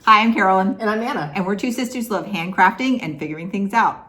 Hi, I'm Carolyn. And I'm Anna. And we're two sisters who love handcrafting and figuring things out.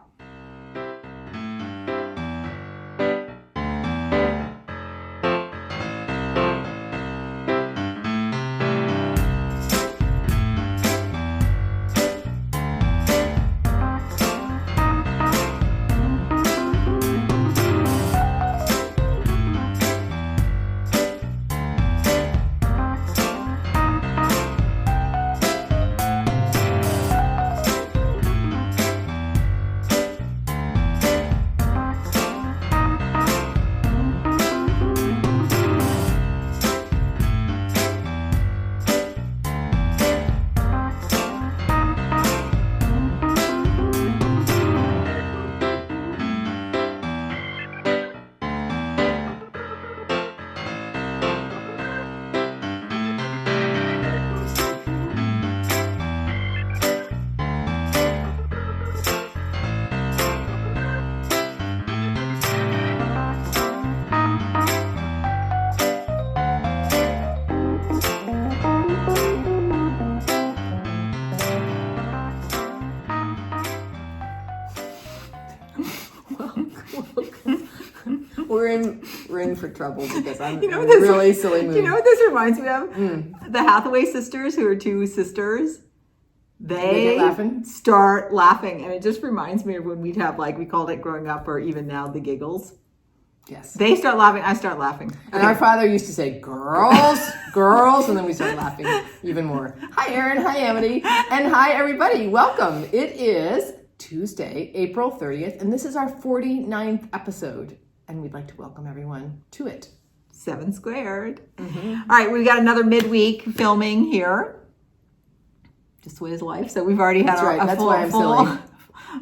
We're in for trouble because I'm in a really silly mood. Do you know what this reminds me of? The Hathaway Sisters, who are two sisters. They start laughing, and it just reminds me of when we'd have, like, we called it growing up, or even now, the giggles. Yes. They start laughing, I start laughing. And our father used to say, girls, girls, and then we start laughing even more. Hi, Erin. Hi, Amity. And hi, everybody. Welcome. It is Tuesday, April 30th, and this is our 49th episode, and we'd like to welcome everyone to it. 7 squared. Mm-hmm. All right, we got another midweek filming here. Just the way is life. So we've already had a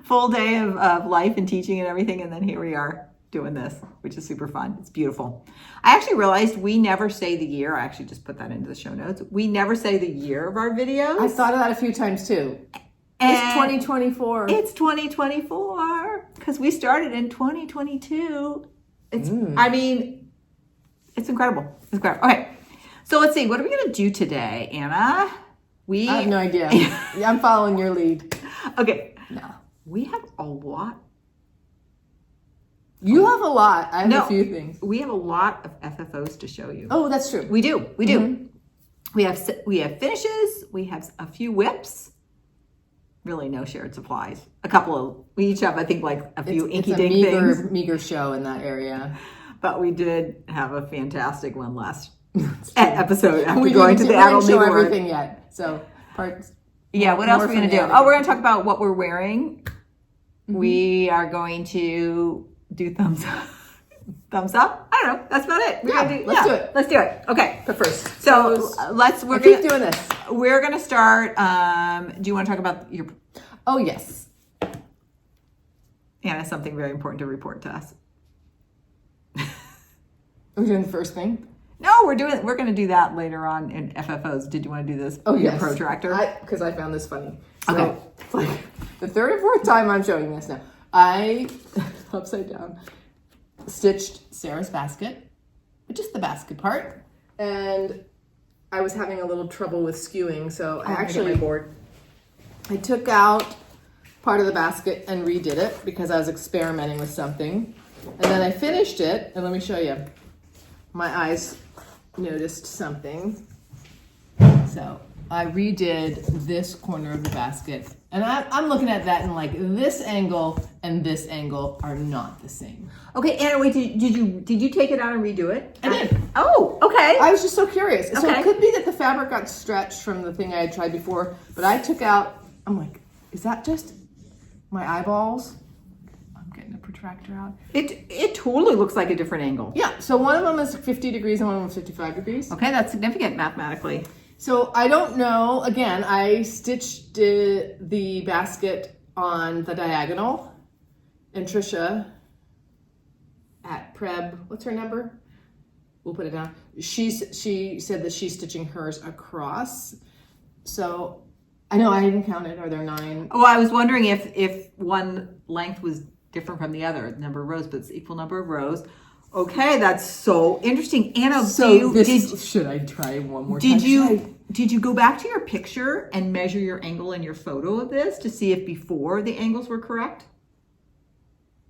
full day of life and teaching and everything, and then here we are doing this, which is super fun. It's beautiful. I actually realized we never say the year. I actually just put that into the show notes. We never say the year of our videos. I thought of that a few times too. It's 2024. It's 2024 because we started in 2022. I mean, it's incredible. It's incredible. Okay, so let's see. What are we going to do today, Anna? I have no idea. I'm following your lead. Okay. No. We have a lot. You have a lot. I have a few things. We have a lot of FFOs to show you. Oh, that's true. We do. We do. Mm-hmm. We have finishes. We have a few whips. Really no shared supplies. A couple of, we each have, I think, like a few inky-dink things. It's a meager show in that area. But we did have a fantastic one last episode after going to the adult show everything yet. So parts. Yeah, what else are we going to do? Oh, we're going to talk about what we're wearing. Mm-hmm. We are going to do thumbs up. Thumbs up? I don't know. That's about it. Let's do it. Let's do it. Okay. But first, we're keep doing this. We're going to start. Do you want to talk about your? Oh, yes. Anna, something very important to report to us. We're doing the first thing? No, we're going to do that later on in FFOs. Did you want to do this? Oh, yes. Protractor? Because I found this funny. So, okay. It's like the third or fourth time I'm showing this now. I, upside down, stitched Sarah's basket, but just the basket part. And I was having a little trouble with skewing, so I took out part of the basket and redid it because I was experimenting with something. And then I finished it, and let me show you. My eyes noticed something. So I redid this corner of the basket, and I'm looking at that and like this angle and this angle are not the same. Okay, Anna, wait, did you take it out and redo it? I did. Oh, okay. I was just so curious. Okay. So it could be that the fabric got stretched from the thing I had tried before, but I took out, I'm like, is that just my eyeballs? I'm getting a protractor out. It totally looks like a different angle. Yeah, so one of them is 50 degrees and one of them is 55 degrees. Okay, that's significant mathematically. So I don't know. Again, I stitched the basket on the diagonal, and Trisha at Preb, what's her number? We'll put it down. She said that she's stitching hers across. So I know I didn't count it. Are there 9? Oh, I was wondering if one length was different from the other, the number of rows, but it's equal number of rows. Okay, that's so interesting. Anna, should I try one more time? did you go back to your picture and measure your angle in your photo of this to see if before the angles were correct?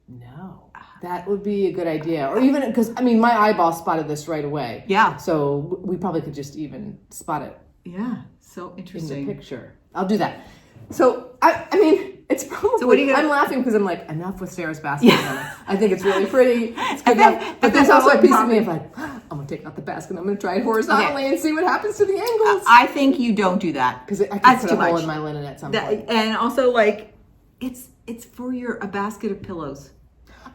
No. That would be a good idea. Or even, because, I mean, my eyeball spotted this right away. Yeah. So we probably could just even spot it. Yeah. So interesting. In the picture. I'll do that. So, I mean, it's probably, so what are you gonna, I'm laughing because I'm like, enough with Sarah's basket. Yeah. I think it's really pretty. It's good enough. But there's also a piece of me of like, I'm going to take out the basket and I'm going to try it horizontally and see what happens to the angles. I think you don't do that. Because I can put a hole in my linen at some point. And also, like, it's for a basket of pillows.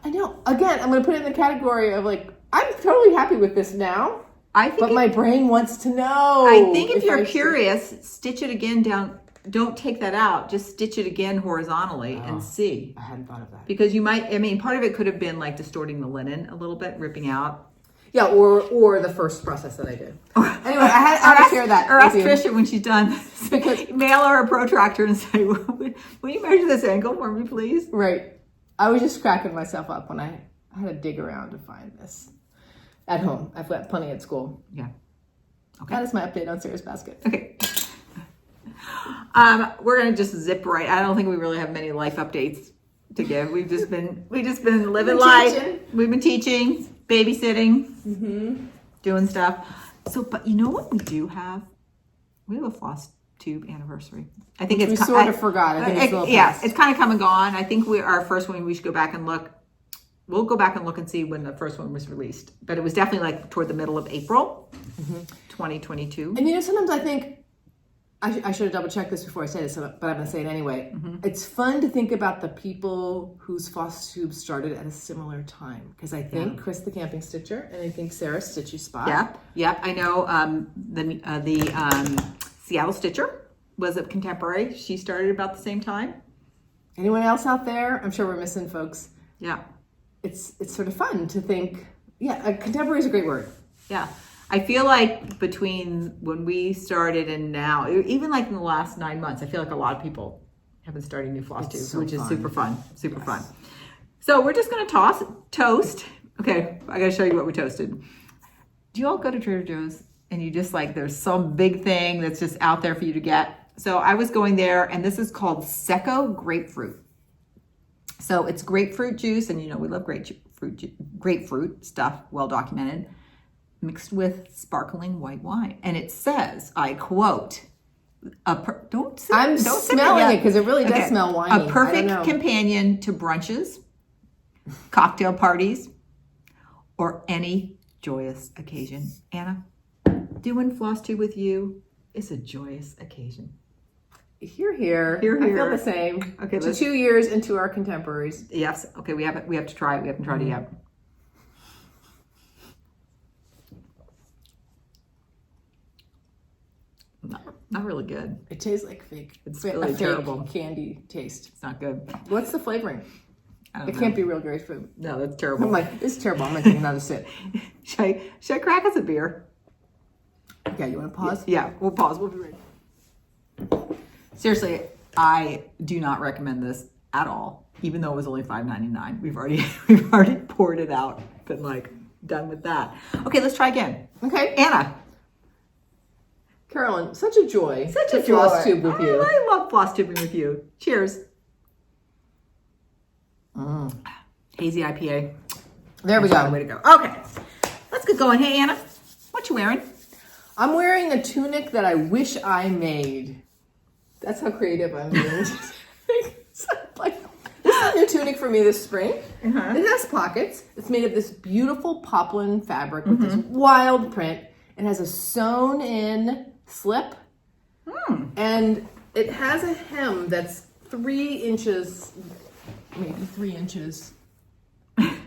I know. Again, I'm going to put it in the category of like, I'm totally happy with this now. But my brain wants to know. I think if you're curious, stitch it again down. Don't take that out. Just stitch it again horizontally and see. I hadn't thought of that. Because you might, I mean, part of it could have been like distorting the linen a little bit, ripping out. Yeah, or the first process that I did. Anyway, I had to share that. Or ask Trisha when she's done. Because mail her a protractor and say, will you measure this angle for me, please? Right. I was just cracking myself up when I had to dig around to find this. At home. I've got plenty at school. Yeah. Okay. That is my update on Sarah's basket. Okay. We're gonna just zip right. I don't think we really have many life updates to give. We've just been living life. Teaching. We've been teaching, babysitting, doing stuff. So, but you know what we do have? We have a FlossTube anniversary. I think we sort of forgot. I think it's a little past. It's kind of come and gone. I think our first one. We should go back and look. We'll go back and look and see when the first one was released. But it was definitely like toward the middle of April, 2022. And you know, sometimes I think, I should have double checked this before I say this, but I'm going to say it anyway. It's fun to think about the people whose FlossTube started at a similar time. Because I think Chris the Camping Stitcher, and I think Sarah Stitchy Spot. Yep. I know the Seattle Stitcher was a contemporary. She started about the same time. Anyone else out there? I'm sure we're missing folks. Yeah. It's sort of fun to think, contemporary is a great word. Yeah. I feel like between when we started and now, even like in the last 9 months, I feel like a lot of people have been starting new FlossTubes, which is super fun. Super fun. So we're just going to toast. Okay, I got to show you what we toasted. Do you all go to Trader Joe's and you just like, there's some big thing that's just out there for you to get? So I was going there, and this is called Secco Grapefruit. So it's grapefruit juice, and you know we love grapefruit stuff, well documented, mixed with sparkling white wine. And it says, I quote, I'm smelling it because it really does smell winey. A perfect companion to brunches, cocktail parties, or any joyous occasion. Anna, doing FlossTube with you is a joyous occasion. Hear, hear. I feel the same. Okay, so 2 years into our contemporaries. Yes. Okay, we have to try it. We haven't tried it yet. Not really good. It tastes like fake. It's really terrible. Candy taste. It's not good. What's the flavoring? It can't be real grapefruit. No, that's terrible. I'm like, it's terrible. I'm gonna take another sip. Should I crack us a beer? Yeah, you want to pause? Yeah, we'll pause. We'll be ready. Seriously, I do not recommend this at all, even though it was only $5.99. We've already poured it out, been like done with that. Okay, let's try again. Okay, Anna. Carolyn, such a joy. Such a joy. FlossTube with you. I love FlossTubing with you. Cheers. Hazy IPA. There we go. Way to go. Okay, let's get going. Hey, Anna, what you wearing? I'm wearing a tunic that I wish I made. That's how creative I'm being. This is a new tunic for me this spring. It has pockets. It's made of this beautiful poplin fabric with this wild print. It has a sewn-in slip. And it has a hem that's 3 inches, maybe 3 inches.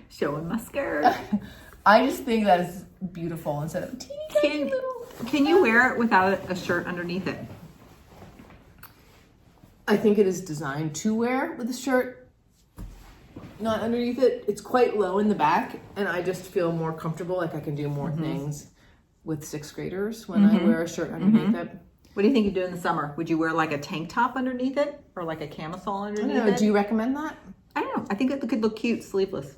Showing my skirt. I just think that is beautiful instead of a teeny tiny little... Can you wear it without a shirt underneath it? I think it is designed to wear with a shirt, not underneath it. It's quite low in the back, and I just feel more comfortable, like I can do more things with 6th graders when I wear a shirt underneath it. What do you think you do in the summer? Would you wear like a tank top underneath it, or like a camisole underneath it? I don't know. Do you recommend that? I don't know. I think it could look cute, sleeveless.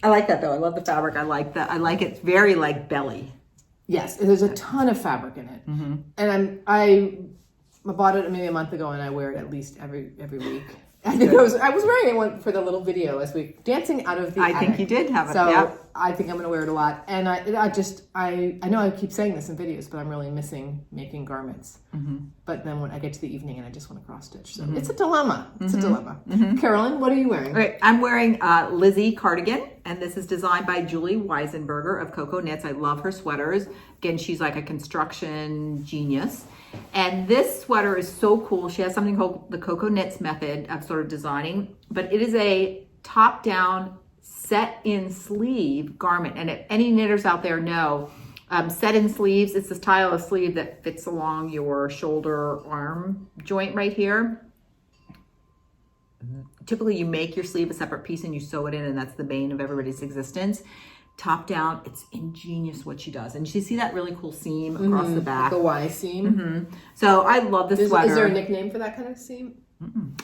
I like that though. I love the fabric. I like that. I like it very like belly. Yes, there's a ton of fabric in it, and I bought it maybe a month ago, and I wear it at least every week. I think I was wearing it for the little video as we dancing out of the attic. I think you did have it. So yeah. I think I'm going to wear it a lot, and I know I keep saying this in videos, but I'm really missing making garments. But then when I get to the evening and I just want to cross stitch, so it's a dilemma. It's a dilemma. Carolyn, what are you wearing? Okay, I'm wearing Lizzie cardigan, and this is designed by Julie Weisenberger of Coco Knits. I love her sweaters. Again, she's like a construction genius. And this sweater is so cool. She has something called the Coco Knits method of sort of designing, but it is a top-down set-in sleeve garment. And if any knitters out there know, set-in sleeves, it's the style of sleeve that fits along your shoulder arm joint right here. Typically, you make your sleeve a separate piece and you sew it in, and that's the bane of everybody's existence. Top down, it's ingenious what she does. And you see that really cool seam across the back. Like a Y seam. So I love this sweater. Is there a nickname for that kind of seam?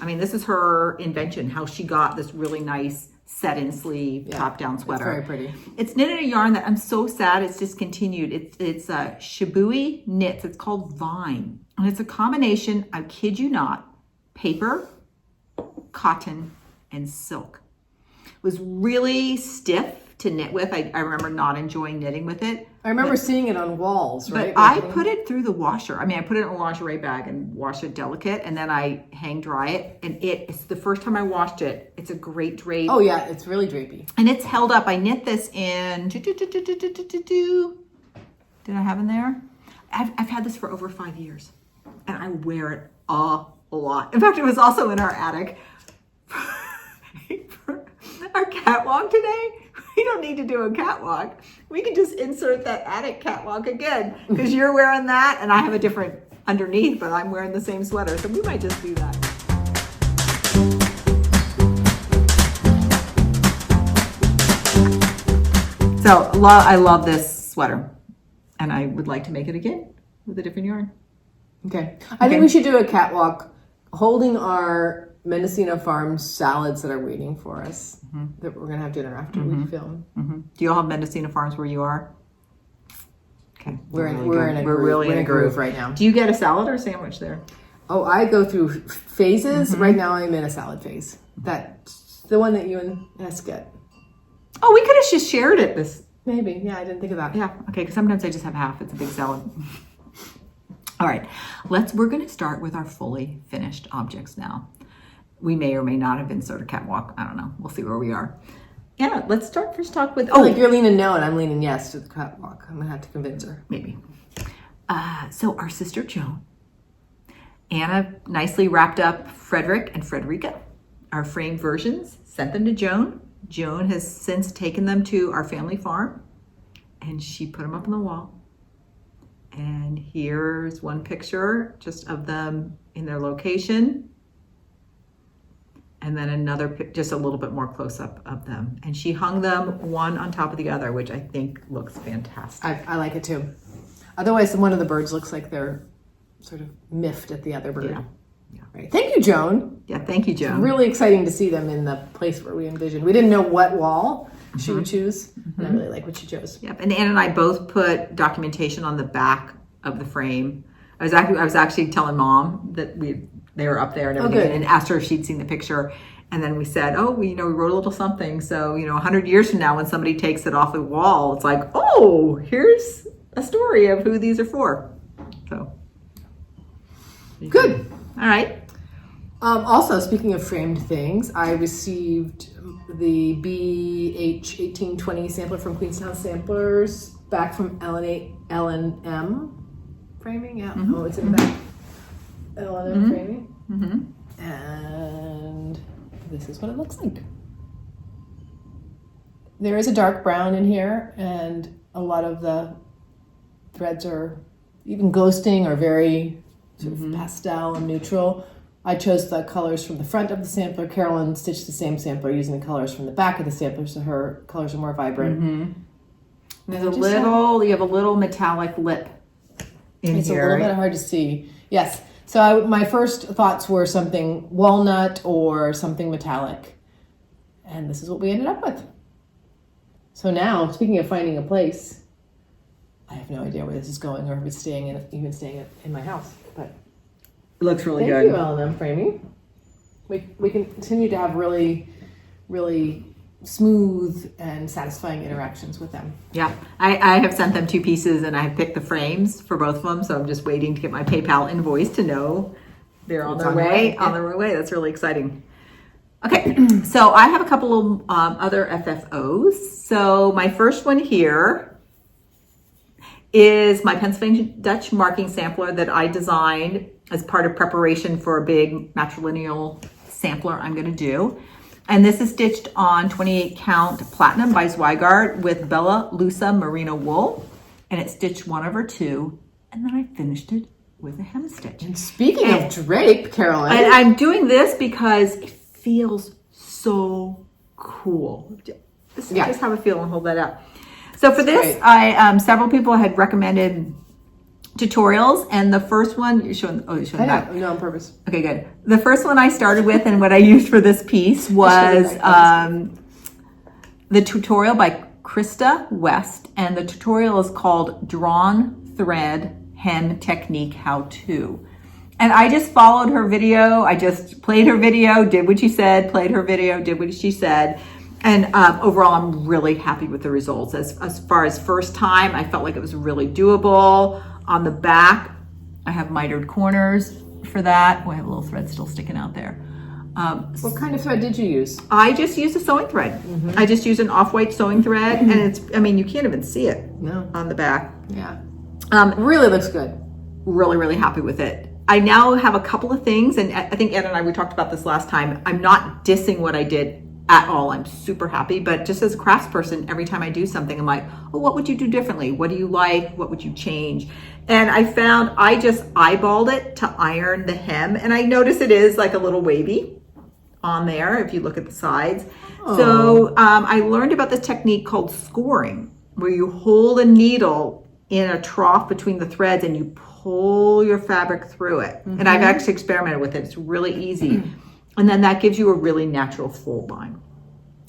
I mean, this is her invention, how she got this really nice set-in sleeve, top-down sweater. It's very pretty. It's knitted in a yarn that I'm so sad it's discontinued. It's Shibui Knits. It's called Vine. And it's a combination, I kid you not, paper, cotton, and silk. It was really stiff to knit with. I remember not enjoying knitting with it. I remember seeing it on walls, right? But I put it through the washer. I mean, I put it in a lingerie bag and wash it delicate, and then I hang dry it. And it's the first time I washed it. It's a great drape. Oh yeah, it's really drapey. And it's held up. I knit this in, did I have in there? I've had this for over 5 years, and I wear it a lot. In fact, it was also in our attic. For our catwalk today, we don't need to do a catwalk. We can just insert that attic catwalk again, because you're wearing that and I have a different underneath, but I'm wearing the same sweater. So we might just do that. So I love this sweater, and I would like to make it again with a different yarn. Okay. I think we should do a catwalk holding our Mendocino Farms salads that are waiting for us, that we're going to have dinner after we film. Do you all have Mendocino Farms where you are? Okay. We're in a groove right now. Do you get a salad or a sandwich there? Oh, I go through phases. Right now I'm in a salad phase. That's the one that you and S get. Oh, we could have just shared it. Maybe. Yeah, I didn't think of that. Yeah. Okay, because sometimes I just have half. It's a big salad. All right. We're going to start with our fully finished objects now. We may or may not have inserted a catwalk. I don't know. We'll see where we are. Yeah, let's talk with... like you're leaning no and I'm leaning yes to the catwalk. I'm going to have to convince her. Maybe. So our sister Joan, Anna nicely wrapped up Frederick and Fredericka, our framed versions, sent them to Joan. Joan has since taken them to our family farm, and she put them up on the wall. And here's one picture just of them in their location. And then another, just a little bit more close-up of them. And she hung them one on top of the other, which I think looks fantastic. I like it too. Otherwise, one of the birds looks like they're sort of miffed at the other bird. Yeah. Right. Thank you, Joan. Yeah, thank you, Joan. It's really exciting to see them in the place where we envisioned. We didn't know what wall she would choose, and I really like what she chose. Yep. And Anne and I both put documentation on the back of the frame. I was actually telling Mom that they were up there and everything, and asked her if she'd seen the picture. And then we said, we wrote a little something. So, 100 years from now, when somebody takes it off the wall, it's like, oh, here's a story of who these are for. So. Good. All right. Also, speaking of framed things, I received the BH1820 sampler from Queenstown Samplers back from L&M framing. Yeah. Oh, it's in the back. L&M framing. And this is what it looks like. There is a dark brown in here, and a lot of the threads are even ghosting or very sort of pastel and neutral. I chose the colors from the front of the sampler. Carolyn stitched the same sampler using the colors from the back of the sampler, so her colors are more vibrant. There's you have a little metallic lip in it's here. It's a little bit hard to see. Yes. So my first thoughts were something walnut or something metallic. And this is what we ended up with. So now, speaking of finding a place, I have no idea where this is going or if it's staying in my house. But It looks really thank good. you, L&M Framing. We continue to have really, really smooth and satisfying interactions with them. Yeah, I have sent them 2 pieces and I have picked the frames for both of them. So I'm just waiting to get my PayPal invoice to know they're on their way. On their way. That's really exciting. Okay, so I have a couple of other FFOs. So my first one here is my Pennsylvania Dutch marking sampler that I designed as part of preparation for a big matrilineal sampler I'm going to do. And this is stitched on 28 count platinum by Zweigart with Bella Lusa merino wool. And it's stitched 1/2. And then I finished it with a hem stitch. And speaking of drape, Carolyn. And I'm doing this because it feels so cool. Just have a feel and hold that up. So for this, I several people had recommended tutorials, and the first one you're showing that. No, on purpose. Okay, good. The first one I started with and what I used for this piece was the tutorial by Krista West, and the tutorial is called Drawn Thread Hem Technique How To. And I just followed her video. I just played her video, did what she said, played her video, did what she said. And overall, I'm really happy with the results. As far as first time, I felt like it was really doable. On the back, I have mitered corners for that. Oh, I have a little thread still sticking out there. What kind of thread did you use? I just used a sewing thread. I just used an off-white sewing thread. And you can't even see it on the back. Yeah. Really looks good. Really, really happy with it. I now have a couple of things, and I think Ed and I, we talked about this last time. I'm not dissing what I did at all. I'm super happy, but just as a craftsperson, every time I do something, I'm like, oh, what would you do differently? What do you like? What would you change? And I found I just eyeballed it to iron the hem, and I notice it is like a little wavy on there if you look at the sides. Oh. So I learned about this technique called scoring, where you hold a needle in a trough between the threads and you pull your fabric through it. And I've actually experimented with it. It's really easy. And then that gives you a really natural fold line.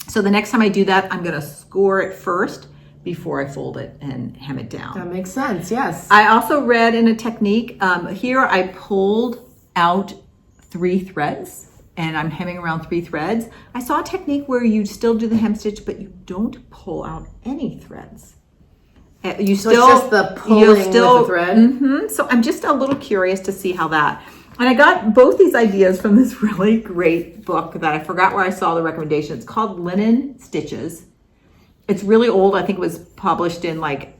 So the next time I do that, I'm going to score it first before I fold it and hem it down. That makes sense, yes. I also read in a technique, here I pulled out 3 threads and I'm hemming around 3 threads. I saw a technique where you still do the hem stitch, but you don't pull out any threads. You so still, it's just the pulling with the thread? So I'm just a little curious to see how that. And I got both these ideas from this really great book that I forgot where I saw the recommendation. It's called Linen Stitches. It's really old. I think it was published in like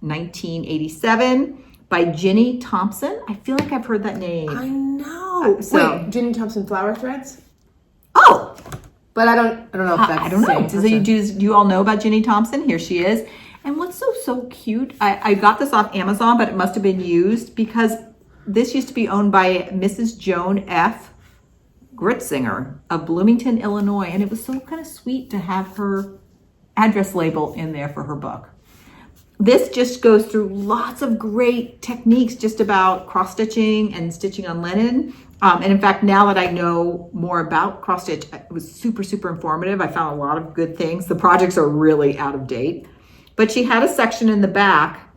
1987 by Ginny Thompson. I feel like I've heard that name. I know. Wait, Ginny Thompson flower threads? Oh, but I don't know if that's I don't know. Do you all know about Ginny Thompson? Here she is. And what's so cute? I got this off Amazon, but it must have been used because this used to be owned by Mrs. Joan F. Gritzinger of Bloomington, Illinois. And it was so kind of sweet to have her address label in there for her book. This just goes through lots of great techniques just about cross-stitching and stitching on linen. And in fact, now that I know more about cross-stitch, it was super, super informative. I found a lot of good things. The projects are really out of date. But she had a section in the back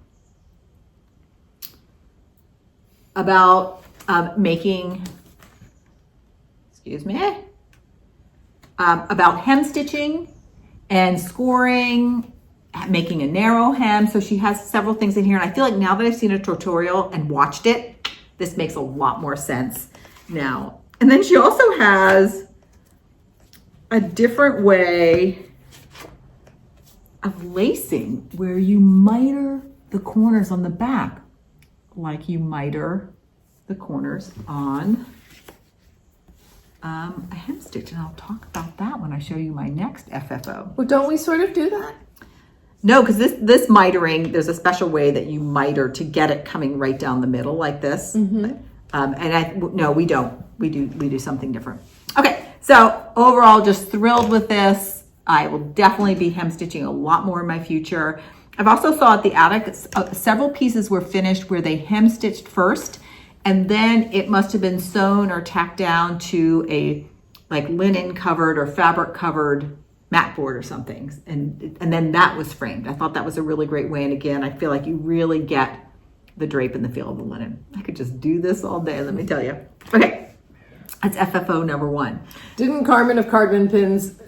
about making, about hem stitching and scoring, making a narrow hem. So she has several things in here. And I feel like now that I've seen a tutorial and watched it, this makes a lot more sense now. And then she also has a different way of lacing where you miter the corners on the back like you miter the corners on a hem stitch. And I'll talk about that when I show you my next FFO. Well, don't we sort of do that? No, because this mitering, there's a special way that you miter to get it coming right down the middle like this. No, we don't. We do something different. Okay, so overall, just thrilled with this. I will definitely be hem stitching a lot more in my future. I've also saw at the attic, several pieces were finished where they hem stitched first, and then it must have been sewn or tacked down to a like linen covered or fabric covered mat board or something. And then that was framed. I thought that was a really great way. And again, I feel like you really get the drape and the feel of the linen. I could just do this all day, let me tell you. Okay, that's FFO number 1. Didn't Carmen of Cardman Pins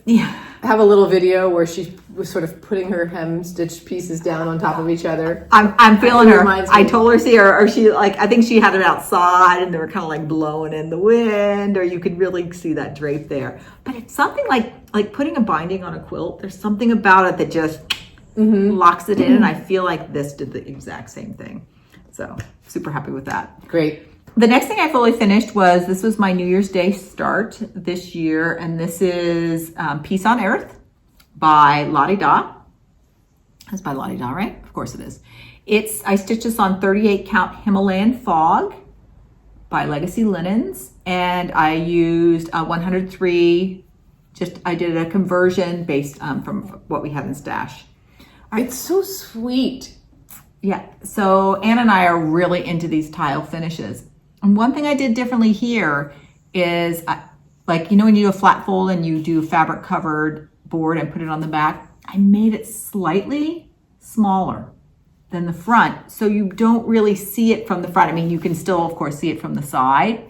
have a little video where she was sort of putting her hem stitched pieces down on top of each other? I'm feeling her. I told her see her, or she like, I think she had it outside and they were kind of like blowing in the wind, or you could really see that drape there. But it's something like putting a binding on a quilt. There's something about it that just locks it in, and I feel like this did the exact same thing. So super happy with that. Great. The next thing I fully finished this was my New Year's Day start this year, and this is Peace on Earth by Lottie Da. That's by Lottie Da, right? Of course it is. I stitched this on 38 count Himalayan Fog by Legacy Linens, and I used 103. I did a conversion based from what we have in stash. It's so sweet. Yeah, so Anna and I are really into these tile finishes. And one thing I did differently here is, like, you know, when you do a flat fold and you do a fabric covered board and put it on the back, I made it slightly smaller than the front. So you don't really see it from the front. I mean, you can still, of course, see it from the side,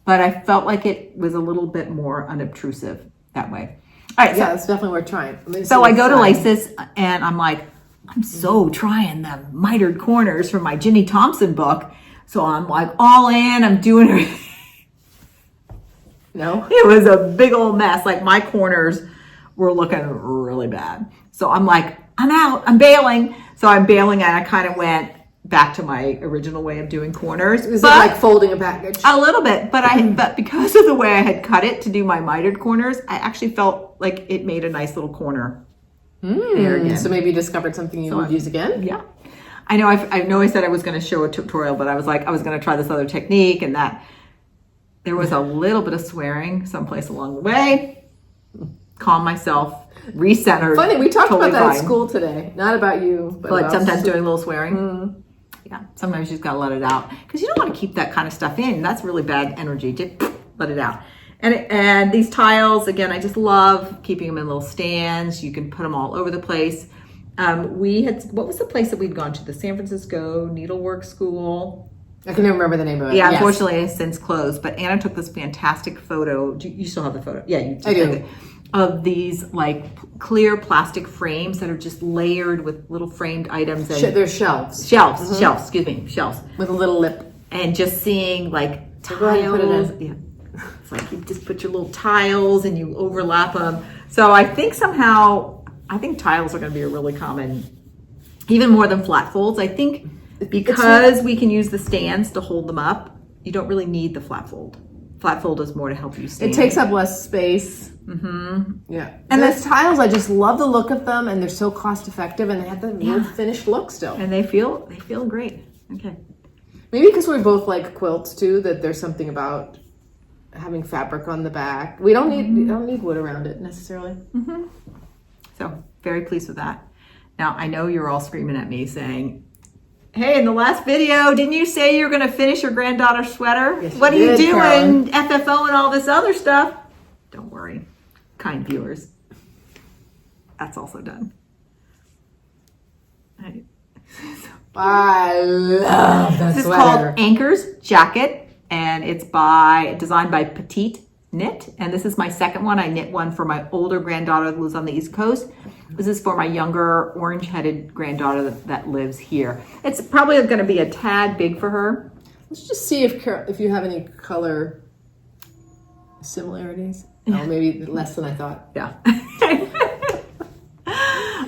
but I felt like it was a little bit more unobtrusive that way. All right. Yeah, it's definitely worth trying. So I go to lace this and I'm like, I'm so trying the mitered corners from my Ginny Thompson book. So I'm like all in, I'm doing everything. No? It was a big old mess. Like my corners were looking really bad. So I'm like, I'm out, I'm bailing. So I'm bailing and I kind of went back to my original way of doing corners. Is it like folding a package? A little bit, but because of the way I had cut it to do my mitered corners, I actually felt like it made a nice little corner. There again. So maybe you discovered something you would use again? Yeah. I know I said I was going to show a tutorial, but I was like, I was going to try this other technique, and that there was a little bit of swearing someplace along the way. Calm myself, recentered. Funny, we talked totally about that fine. at school today. Not about you, but like sometimes doing a little swearing. Yeah, sometimes you just got to let it out because you don't want to keep that kind of stuff in. That's really bad energy. Just let it out. And these tiles, again, I just love keeping them in little stands. You can put them all over the place. What was the place that we'd gone to? The San Francisco Needlework School. I can never remember the name of it. Yeah, unfortunately it's since closed. But Anna took this fantastic photo. You still have the photo? Yeah, you do. I do. Of these like clear plastic frames that are just layered with little framed items. And they're shelves. Shelves, shelves. With a little lip. And just seeing like tiles. Go ahead and put it in. Yeah. It's like you just put your little tiles and you overlap them. So I think tiles are going to be a really common, even more than flat folds. I think because we can use the stands to hold them up, you don't really need the flat fold. Flat fold is more to help you stand. It takes up less space. Yeah. And those tiles, I just love the look of them, and they're so cost effective, and they have the real finished look still. And they feel great. Okay. Maybe because we both like quilts too, that there's something about having fabric on the back. We don't need wood around it necessarily. So very pleased with that. Now I know you're all screaming at me saying, hey, in the last video, didn't you say you're going to finish your granddaughter's sweater? Yes, what are you doing? Carolyn. FFO and all this other stuff. Don't worry, kind viewers. That's also done. Right. I love that This is sweater. called Anchor's Jacket, and it's designed by Petite Knit. And this is my second one. I knit one for my older granddaughter who lives on the East Coast. This is for my younger orange-headed granddaughter that lives here. It's probably going to be a tad big for her. Let's just see if you have any color similarities. Oh, maybe less than I thought. Yeah.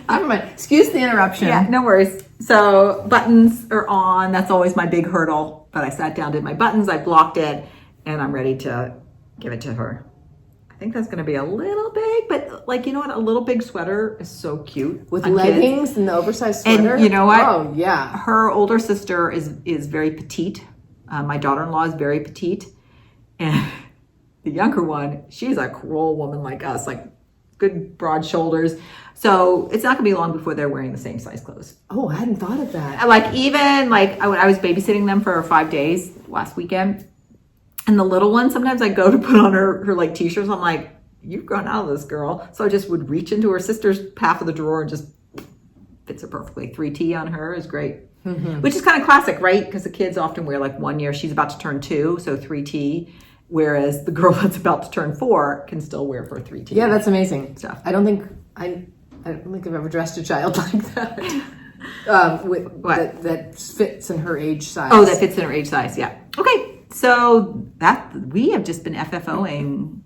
Never mind. Excuse the interruption. Yeah, no worries. So buttons are on. That's always my big hurdle. But I sat down, did my buttons, I blocked it, and I'm ready to give it to her. I think that's going to be a little big, but like, you know what? A little big sweater is so cute. With leggings kids. And the oversized sweater. And you know what? Oh, yeah. Her older sister is very petite. My daughter-in-law is very petite. And the younger one, she's a cruel woman like us, like good broad shoulders. So it's not going to be long before they're wearing the same size clothes. Oh, I hadn't thought of that. Like even like I was babysitting them for 5 days last weekend. And the little one, sometimes I go to put on her like t-shirts. I'm like, you've grown out of this, girl. So I just would reach into her sister's half of the drawer and just fits her perfectly. 3T on her is great. Which is kind of classic, right? Because the kids often wear like 1 year. She's about to turn 2, so 3T. Whereas the girl that's about to turn 4 can still wear for a 3T. Yeah, that's amazing. So. I don't think I've ever dressed a child like that. That fits in her age size. Oh, that fits in her age size. Yeah. Okay. So we have just been FFOing,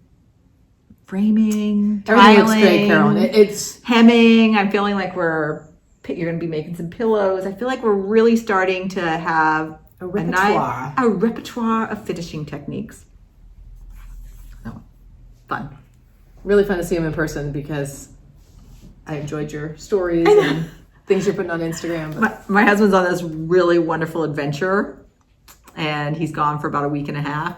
framing, everything looks great, tiling, Carolyn. It's hemming. I'm feeling like you're going to be making some pillows. I feel like we're really starting to have a repertoire. A repertoire of finishing techniques. So, fun. Really fun to see them in person because I enjoyed your stories and things you're putting on Instagram. My husband's on this really wonderful adventure, and he's gone for about a week and a half.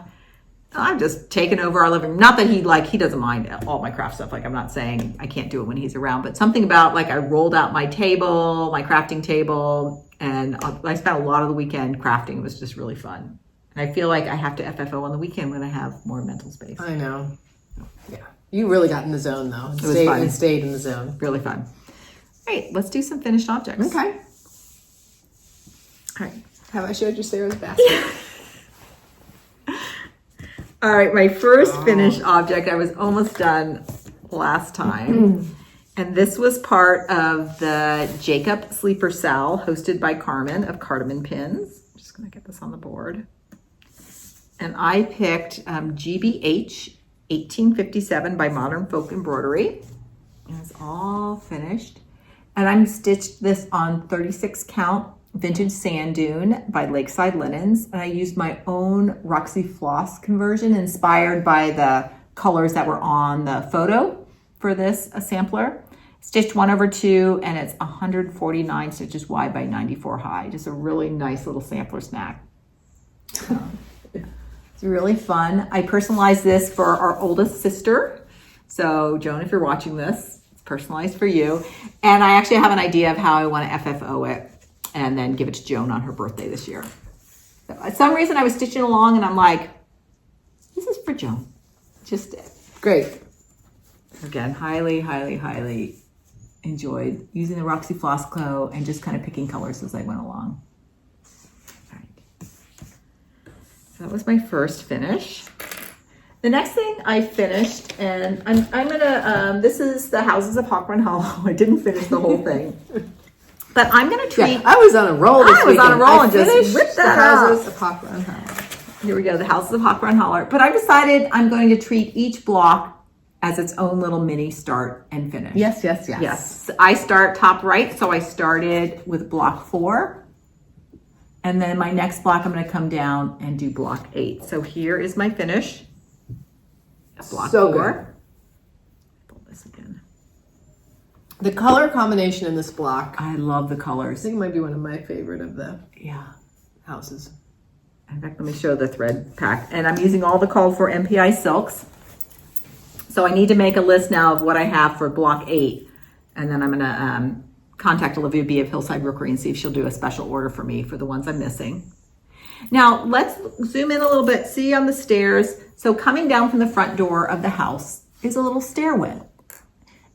I've just taken over our living room. Not that he doesn't mind all my craft stuff. Like, I'm not saying I can't do it when he's around, but something about like I rolled out my table, my crafting table, and I spent a lot of the weekend crafting. It was just really fun. And I feel like I have to FFO on the weekend when I have more mental space. I know. Yeah. You really got in the zone though. It was fun. And stayed in the zone. Really fun. All right, let's do some finished objects. Okay. All right. Have I showed you Sarah's basket? All right, my first finished object, I was almost done last time. And this was part of the Jacob Sleeper Sal hosted by Carmen of Cardamom Pins. I'm just gonna get this on the board. And I picked GBH 1857 by Modern Folk Embroidery. And it's all finished. And I'm stitched this on 36 count Vintage Sand Dune by Lakeside Linens. And I used my own Roxy Floss conversion inspired by the colors that were on the photo for this sampler. Stitched 1/2, and it's 149 stitches wide by 94 high. Just a really nice little sampler snack. It's really fun. I personalized this for our oldest sister. So Joan, if you're watching this, it's personalized for you. And I actually have an idea of how I want to FFO it and then give it to Joan on her birthday this year. So, for some reason I was stitching along and I'm like, this is for Joan. Just great. Again, highly, highly, highly enjoyed using the Roxy Floss Glow and just kind of picking colors as I went along. All right. So that was my first finish. The next thing I finished, and I'm gonna, this is the Houses of Hawkrun Hollow. I didn't finish the whole thing. But I'm gonna treat. Yeah, I was on a roll this weekend. On a roll and just ripped that Houses of Hawkrun Hollow. Here we go, the Houses of Hawkrun Hollow. But I decided I'm going to treat each block as its own little mini start and finish. Yes. Yes, I start top right, so I started with block 4. And then my next block, I'm gonna come down and do block 8. So here is my finish. Block 4. Good. Pull this again. The color combination in this block. I love the I colors. think it might be one of my favorite of the houses. In fact, let me show the thread pack. And I'm using all the called for MPI silks. So I need to make a list now of what I have for block 8. And then I'm gonna contact Olivia B of Hillside Rookery and see if she'll do a special order for me for the ones I'm missing. Now let's zoom in a little bit. See on the stairs. So coming down from the front door of the house is a little stairwell.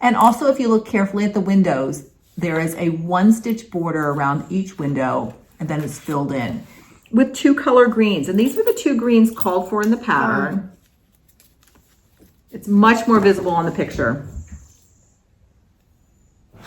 And also if you look carefully at the windows, there is a 1-stitch border around each window and then it's filled in with 2 color greens. And these were the 2 greens called for in the pattern. It's much more visible on the picture.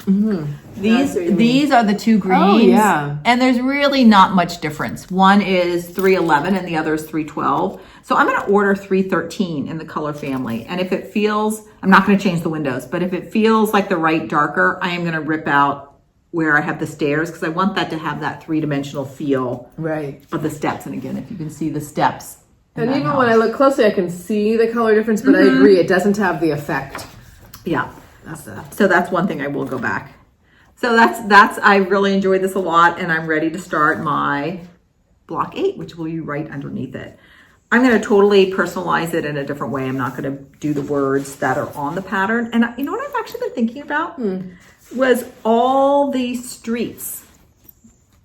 These are the 2 greens. Oh, yeah. And there's really not much difference. One is 311 and the other is 312. So I'm going to order 313 in the color family. And if it feels, I'm not going to change the windows, but if it feels like the right darker, I am going to rip out where I have the stairs because I want that to have that 3-dimensional feel of the steps. And again, if you can see the steps. And even when I look closely, I can see the color difference, but I agree, it doesn't have the effect. Yeah. So that's one thing I will go back. So that's I really enjoyed this a lot, and I'm ready to start my block 8, which will be right underneath it. I'm going to totally personalize it in a different way. I'm not going to do the words that are on the pattern. And you know what I've actually been thinking about was all the streets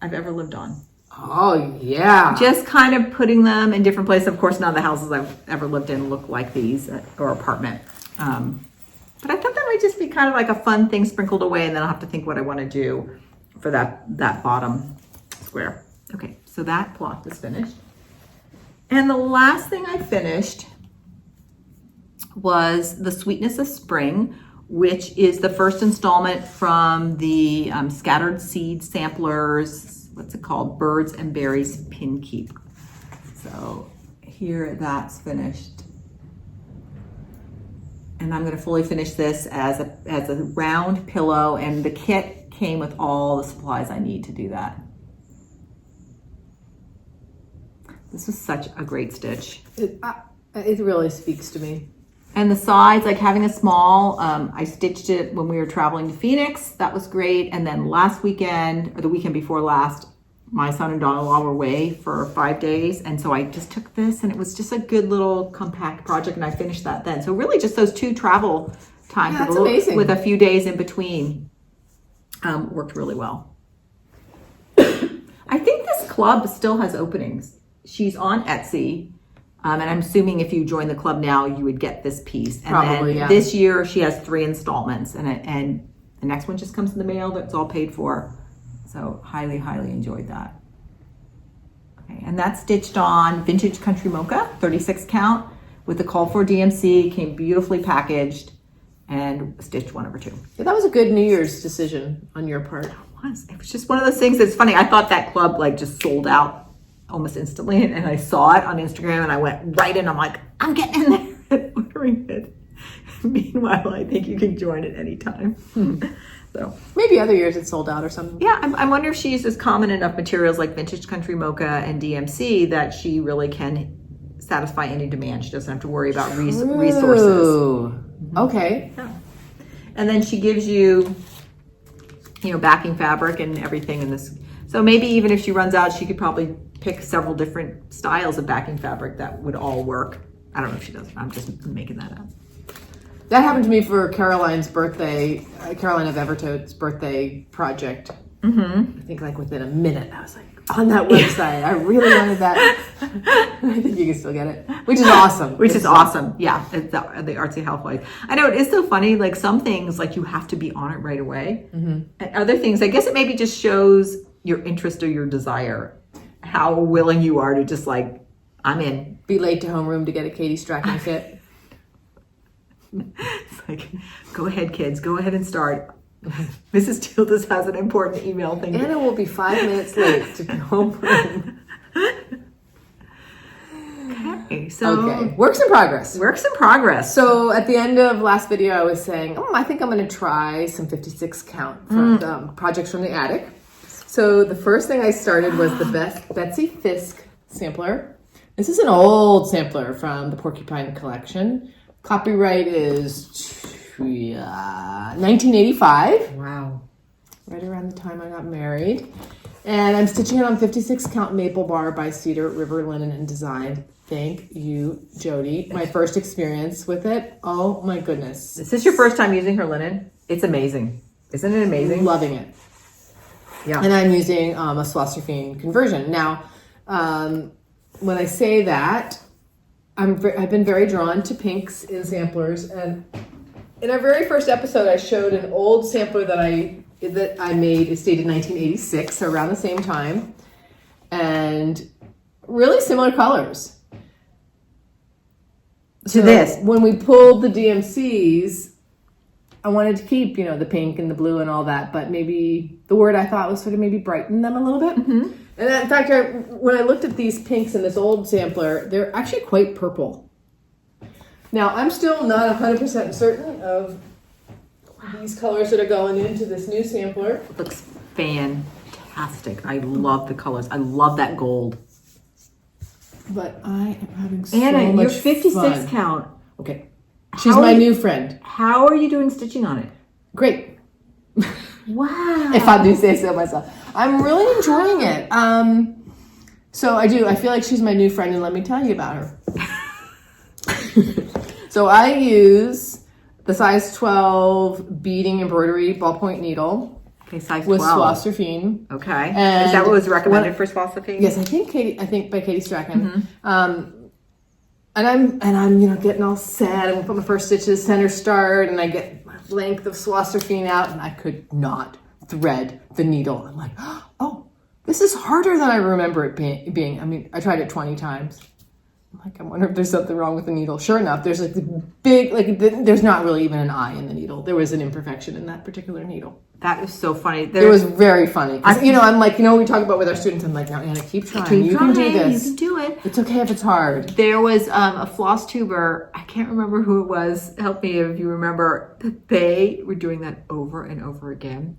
I've ever lived on. Oh, yeah. Just kind of putting them in different places. Of course, none of the houses I've ever lived in look like these or apartment. But I thought that might just be kind of like a fun thing sprinkled away, and then I'll have to think what I want to do for that bottom square. Okay, so that cloth is finished. And the last thing I finished was the Sweetness of Spring, which is the first installment from the Scattered Seed Samplers, what's it called? Birds and Berries Pin Keep. So here that's finished. And I'm going to fully finish this as a round pillow, and the kit came with all the supplies I need to do that. This was such a great stitch. It really speaks to me. And the sides, like having a small, I stitched it when we were traveling to Phoenix. That was great. And then last weekend, or the weekend before last, my son and daughter-in-law were away for 5 days. And so I just took this, and it was just a good little compact project, and I finished that then. So really just those 2 travel times with a few days in between worked really well. I think this club still has openings. She's on Etsy. And I'm assuming if you join the club now, you would get this piece. And Probably, then yeah. This year she has 3 installments, and the next one just comes in the mail. That's all paid for. So highly, highly enjoyed that. Okay, and that's stitched on Vintage Country Mocha, 36 count, with the call for DMC, came beautifully packaged, and stitched 1 over 2. Yeah, that was a good New Year's decision on your part. It was just one of those things that's funny. I thought that club like just sold out almost instantly, and I saw it on Instagram, and I went right in. I'm like, I'm getting in there and ordering it. Meanwhile, I think you can join at any time. So maybe other years it sold out or something. Yeah, I wonder if she uses common enough materials like Vintage Country Mocha and DMC that she really can satisfy any demand. She doesn't have to worry about resources. Okay. Yeah. And then she gives you, backing fabric and everything in this. So maybe even if she runs out, she could probably pick several different styles of backing fabric that would all work. I don't know if she does. I'm just making that up. That happened to me for Carolyn's birthday, Carolyn of Evertote's birthday project. Mm-hmm. I think like within a minute, I was like, on that website, I really wanted that. I think you can still get it, which is awesome. Awesome. Yeah, it's the Artsy Housewife. I know, it is so funny. Like some things, like you have to be on it right away. Mm-hmm. And other things, I guess it maybe just shows your interest or your desire, how willing you are to just like, I'm in. Be late to homeroom to get a Katie Strachan kit. It's like, go ahead, kids. Go ahead and start. Mrs. Tildes has an important email thing. Anna will be 5 minutes late to homeroom. Okay, so... Okay, works in progress. Works in progress. So at the end of last video, I was saying, I think I'm going to try some 56 count from projects from the attic. So the first thing I started was the Betsy Fisk sampler. This is an old sampler from the Porcupine collection. Copyright is 1985. Wow. Right around the time I got married. And I'm stitching it on 56 count maple bar by Cedar River Linen and Design. Thank you, Jody. My first experience with it. Oh my goodness. Is this your first time using her linen? It's amazing. Isn't it amazing? Loving it. Yeah. And I'm using a FlossTubing conversion. Now, when I say that, I've been very drawn to pinks in samplers, and in our very first episode, I showed an old sampler that I made. It's dated 1986, so around the same time, and really similar colors to this. When we pulled the DMCs, I wanted to keep, the pink and the blue and all that, but maybe the word I thought was sort of maybe brighten them a little bit. Mm-hmm. And in fact, when I looked at these pinks in this old sampler, they're actually quite purple. Now, I'm still not 100% certain of these colors that are going into this new sampler. It looks fantastic. I love the colors. I love that gold. But I am having so Anna, much your 56 fun. count. Okay. She's my new friend. How are you doing stitching on it? Great. Wow. If I do say so myself. I'm really enjoying it. So I feel like she's my new friend, and let me tell you about her. So I use the size 12 beading embroidery ballpoint needle. Okay, size 12. With FlossTubing. Okay. And is that what was recommended for FlossTubing? Yes, I think by Katie Strachan. Mm-hmm. And I'm getting all set. I'm gonna put my first stitches, center start, and I get my length of FlossTubing out, and I could not thread the needle. I'm like, oh, this is harder than I remember it being. I mean, I tried it 20 times. I'm like, I wonder if there's something wrong with the needle. Sure enough, there's like the big, there's not really even an eye in the needle. There was an imperfection in that particular needle. That is so funny. It was very funny. I'm like, we talk about with our students, I'm like, now Anna, keep trying. You can do this. You can do it. It's okay if it's hard. There was a floss tuber, I can't remember who it was. Help me if you remember. They were doing that over and over again.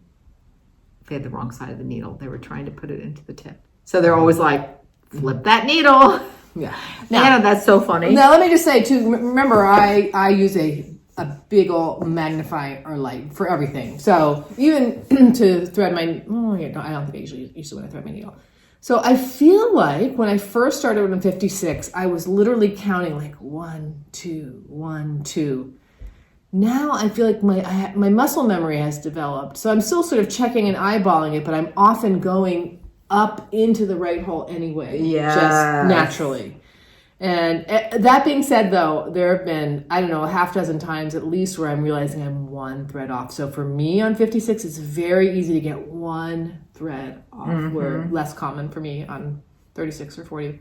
They had the wrong side of the needle. They were trying to put it into the tip. So they're always like, flip that needle. Yeah. Now, that's so funny. Now, let me just say, too, remember, I use a big old magnifier light for everything. So even to thread my, I don't think I usually when I thread my needle. So I feel like when I first started with 56, I was literally counting like 1, 2, 1, 2. Now I feel like my muscle memory has developed. So I'm still sort of checking and eyeballing it, but I'm often going up into the right hole anyway, just naturally. And that being said, though, there have been, I don't know, a half dozen times at least where I'm realizing I'm one thread off. So for me on 56, it's very easy to get one thread off, where less common for me on 36 or 40.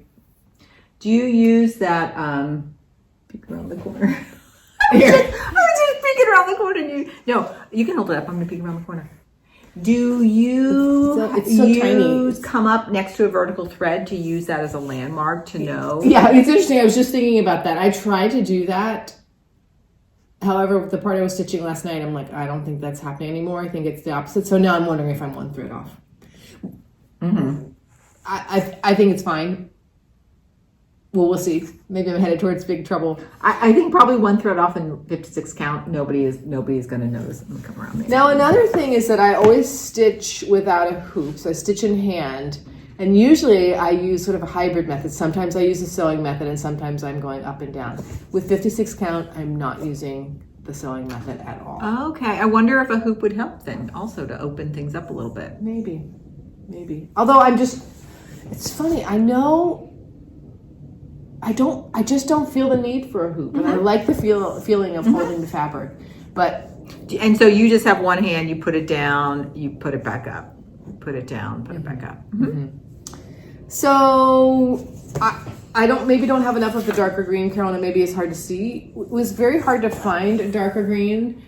Do you use that peek around the corner? Here. I was just peeking around the corner. You can hold it up. I'm going to peek around the corner. Do you it's so tiny. Come up next to a vertical thread to use that as a landmark to know? Yeah, it's interesting. I was just thinking about that. I tried to do that. However, with the part I was stitching last night, I'm like, I don't think that's happening anymore. I think it's the opposite. So now I'm wondering if I'm one thread off. I think it's fine. Well, we'll see. Maybe I'm headed towards big trouble. I think probably one thread off in 56 count. Nobody is going to notice. I'm going to come around. Now, another thing is that I always stitch without a hoop. So I stitch in hand. And usually I use sort of a hybrid method. Sometimes I use the sewing method and sometimes I'm going up and down. With 56 count, I'm not using the sewing method at all. Okay. I wonder if a hoop would help then also to open things up a little bit. Maybe. Although it's funny. I just don't feel the need for a hoop, and I like the feeling of holding the fabric. And so you just have one hand, you put it down, you put it back up, put it down, put it back up. So I don't have enough of the darker green, Carolyn, and maybe it's hard to see. It was very hard to find a darker green,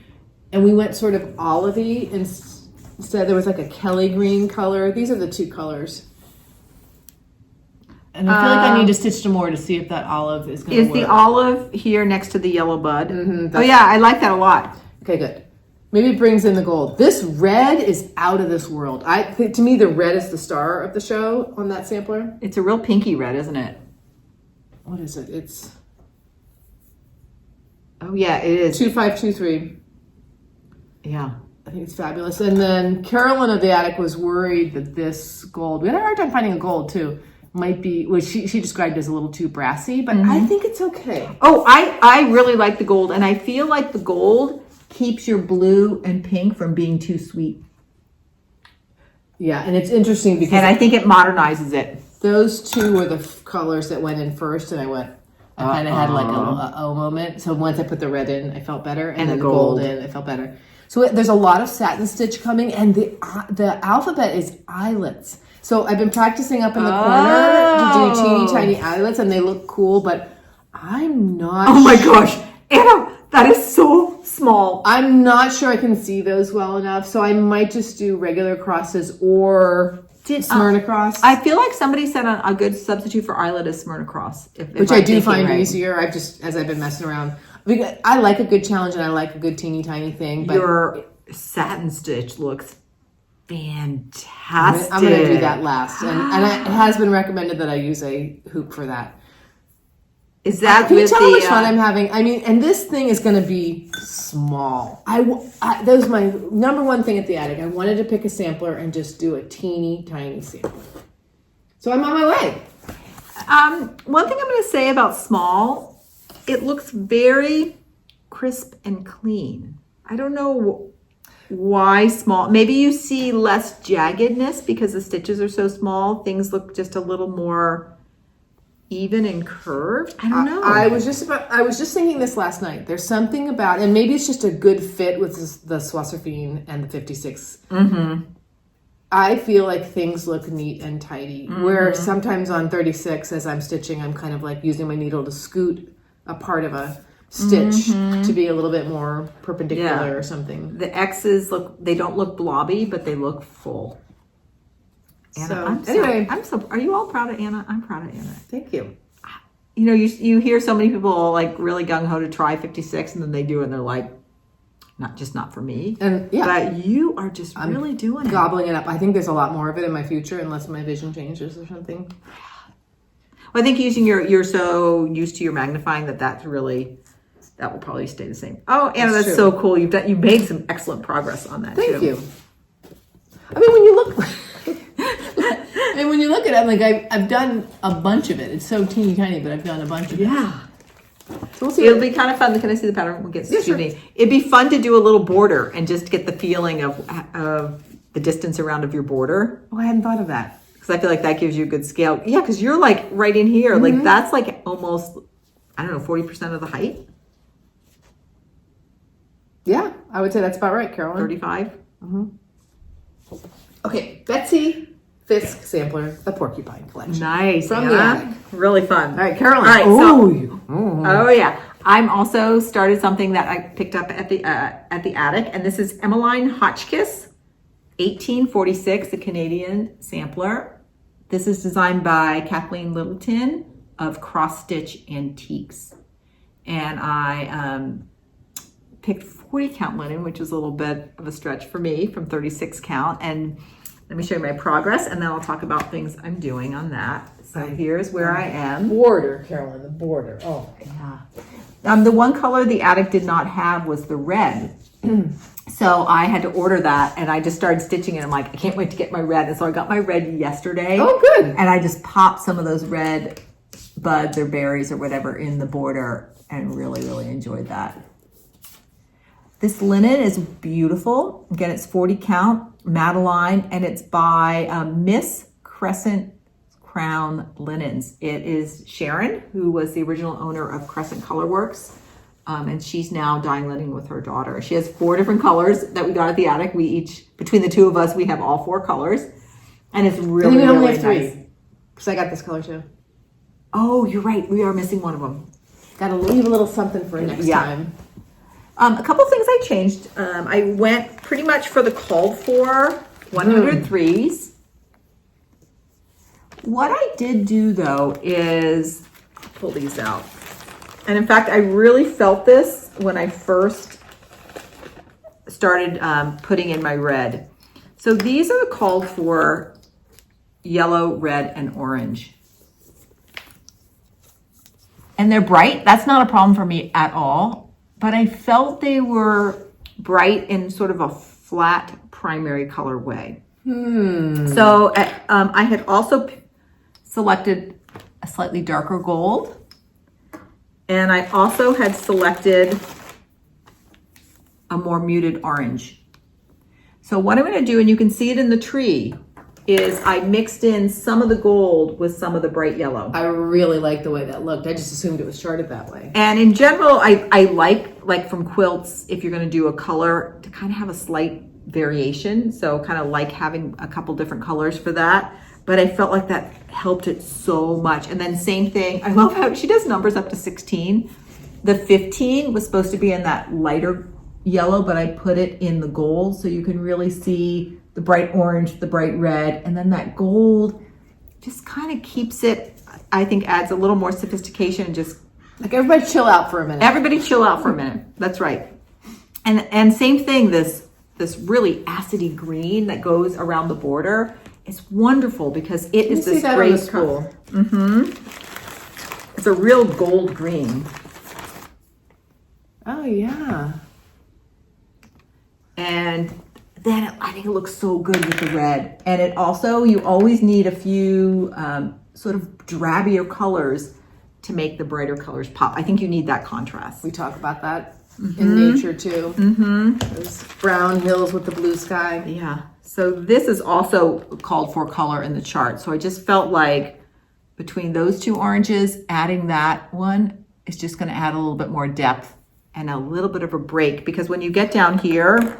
and we went sort of olivey instead. There was like a Kelly green color. These are the two colors. And I feel like I need to stitch some more to see if that olive is going to work. Is the olive here next to the yellow bud? I like that a lot. Okay, good. Maybe it brings in the gold. This red is out of this world. To me, the red is the star of the show on that sampler. It's a real pinky red, isn't it? What is it? Oh, yeah, it is. 2523. Yeah. I think it's fabulous. And then Carolyn of the Attic was worried that this gold, we had a hard time finding a gold too, might be, she described as a little too brassy, but I think it's okay. Oh, I really like the gold, and I feel like the gold keeps your blue and pink from being too sweet. Yeah, and it's interesting because... And I think it modernizes it. Those two were the colors that went in first, and I kind of had like a oh moment. So once I put the red in, I felt better, and then the gold in, I felt better. So there's a lot of satin stitch coming, and the alphabet is eyelets. So I've been practicing up in the corner to do teeny tiny eyelets, and they look cool, but I'm not my gosh, Anna, that is so small. I'm not sure I can see those well enough, so I might just do regular crosses or Smyrna cross. I feel like somebody said a good substitute for eyelet is Smyrna cross. Which I do find easier. As I've been messing around. I like a good challenge, and I like a good teeny tiny thing. But your satin stitch looks fantastic. I'm going to do that last. And it has been recommended that I use a hoop for that. Is that Can you tell how much fun I'm having? I mean, and this thing is going to be small. That was my number one thing at the Attic. I wanted to pick a sampler and just do a teeny tiny sampler. So I'm on my way. One thing I'm going to say about small, it looks very crisp and clean. I don't know why small. Maybe you see less jaggedness because the stitches are so small. Things look just a little more even and curved. I don't know. I was just thinking this last night. There's something about, and maybe it's just a good fit with the Swasserfine and the 56. Mm-hmm. I feel like things look neat and tidy. Mm-hmm. Where sometimes on 36, as I'm stitching, I'm kind of like using my needle to scoot a part of a stitch to be a little bit more perpendicular or something. The X's they don't look blobby, but they look full. Anna, are you all proud of Anna? I'm proud of Anna. Thank you. You know, you hear so many people like really gung-ho to try 56 and then they do it and they're like, not for me. And but you are just really doing it. Gobbling it up. I think there's a lot more of it in my future unless my vision changes or something. Well, I think you're so used to your magnifying that will probably stay the same. Oh, Anna, that's so cool. You made some excellent progress on that. Thank you. I mean, when you look. And when you look at it, I'm like, I've done a bunch of it. It's so teeny tiny, but I've done a bunch of it. Yeah. So we'll see. It'll be kind of fun. Can I see the pattern? We'll get It'd be fun to do a little border and just get the feeling of the distance around of your border. Oh, I hadn't thought of that. Because I feel like that gives you a good scale. Yeah, because you're like right in here. Mm-hmm. Like that's like almost, 40% of the height. Yeah, I would say that's about right, Carolyn. 35. Mm-hmm. Okay, Betsy Fisk Sampler, the Porcupine Collection. Nice. From the attic. Really fun. All right, Carolyn. All right, oh yeah. I'm also started something that I picked up at the attic, and this is Emmeline Hotchkiss, 1846, the Canadian sampler. This is designed by Kathleen Littleton of Cross Stitch Antiques. And I picked 40 count linen, which was a little bit of a stretch for me from 36 count. And let me show you my progress, and then I'll talk about things I'm doing on that. So here's where I am. Border, Carolyn, the border. Oh, yeah. The one color the attic did not have was the red. So I had to order that, and I just started stitching it. I'm like, I can't wait to get my red. And so I got my red yesterday. Oh, good. And I just popped some of those red buds or berries or whatever in the border and really, really enjoyed that. This linen is beautiful. Again, it's 40 count, Madeline, and it's by Miss Crescent Crown Linens. It is Sharon, who was the original owner of Crescent Colorworks, and she's now dyeing linen with her daughter. She has 4 different colors that we got at the attic. We each, between the two of us, we have all 4 colors, and it's really, really only have nice. 3, because I got this color too. Oh, you're right. We are missing one of them. Got to leave a little something for next time. A couple things I changed. I went pretty much for the called for 103s. What I did do though is pull these out. And in fact, I really felt this when I first started putting in my red. So these are the called for yellow, red, and orange. And they're bright. That's not a problem for me at all. But I felt they were bright in sort of a flat primary color way. So I had also selected a slightly darker gold. And I also had selected a more muted orange. So what I'm going to do, and you can see it in the tree, is I mixed in some of the gold with some of the bright yellow. I really like the way that looked. I just assumed it was charted that way. And in general, I like from quilts, if you're going to do a color, to kind of have a slight variation. So kind of like having a couple different colors for that. But I felt like that helped it so much. And then same thing, I love how she does numbers up to 16. The 15 was supposed to be in that lighter yellow, but I put it in the gold so you can really see the bright orange, the bright red, and then that gold just kind of keeps it, I think adds a little more sophistication. Just like everybody chill out for a minute. Everybody chill out for a minute. That's right. And same thing, this really acidy green that goes around the border is wonderful because it is this graceful. It's a real gold green. Oh yeah. And then I think it looks so good with the red. And it also, you always need a few sort of drabbier colors to make the brighter colors pop. I think you need that contrast. We talk about that in nature too. Those brown hills with the blue sky. Yeah. So this is also called for color in the chart. So I just felt like between those two oranges, adding that one is just going to add a little bit more depth and a little bit of a break, because when you get down here,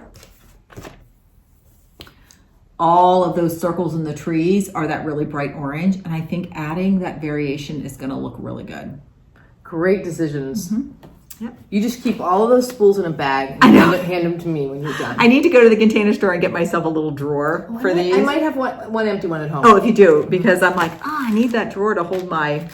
all of those circles in the trees are that really bright orange, and I think adding that variation is going to look really good. Great decisions. Yep. You just keep all of those spools in a bag and hand them to me when you're done. I need to go to the Container Store and get myself a little drawer for these. I might have one empty one at home. Oh, if you do, because I'm like, I need that drawer to hold my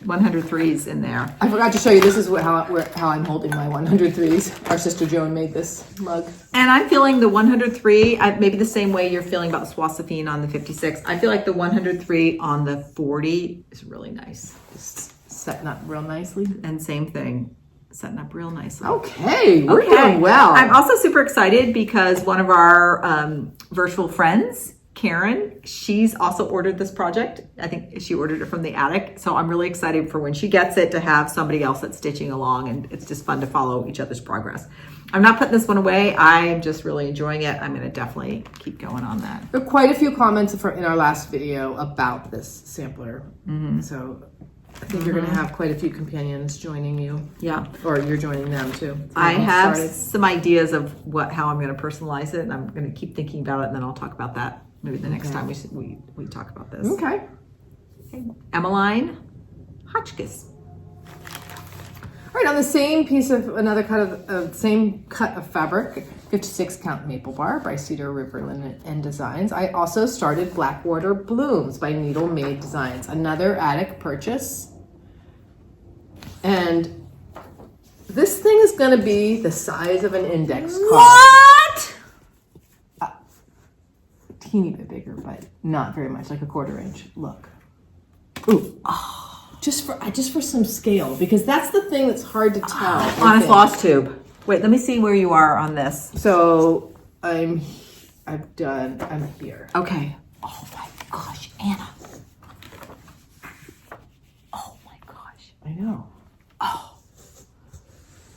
103s in there. I forgot to show you, this is how I'm holding my 103s. Our sister Joan made this mug. And I'm feeling the 103, maybe the same way you're feeling about Swassifine on the 56. I feel like the 103 on the 40 is really nice. Just setting up real nicely. And same thing, setting up real nicely. Okay, we're doing well. I'm also super excited because one of our virtual friends, Karen, she's also ordered this project. I think she ordered it from the attic. So I'm really excited for when she gets it to have somebody else that's stitching along, and it's just fun to follow each other's progress. I'm not putting this one away. I'm just really enjoying it. I'm going to definitely keep going on that. There are quite a few comments in our last video about this sampler. So I think you're going to have quite a few companions joining you. Yeah. Or you're joining them too. I have some ideas of how I'm going to personalize it, and I'm going to keep thinking about it, and then I'll talk about that maybe the next time we talk about this. Okay. Emmeline Hotchkiss. All right, on the same piece of same cut of fabric, 56 count maple bar by Cedar River Linen and Designs. I also started Blackwater Blooms by Needle Made Designs, another attic purchase. And this thing is going to be the size of an index card. What? Teeny bit bigger, but not very much, like a 1/4 inch. Look. Ooh. Oh, just for some scale, because that's the thing that's hard to tell. On a FlossTube. Wait, let me see where you are on this. So I'm here. Okay. Oh my gosh, Anna. Oh my gosh. I know. Oh.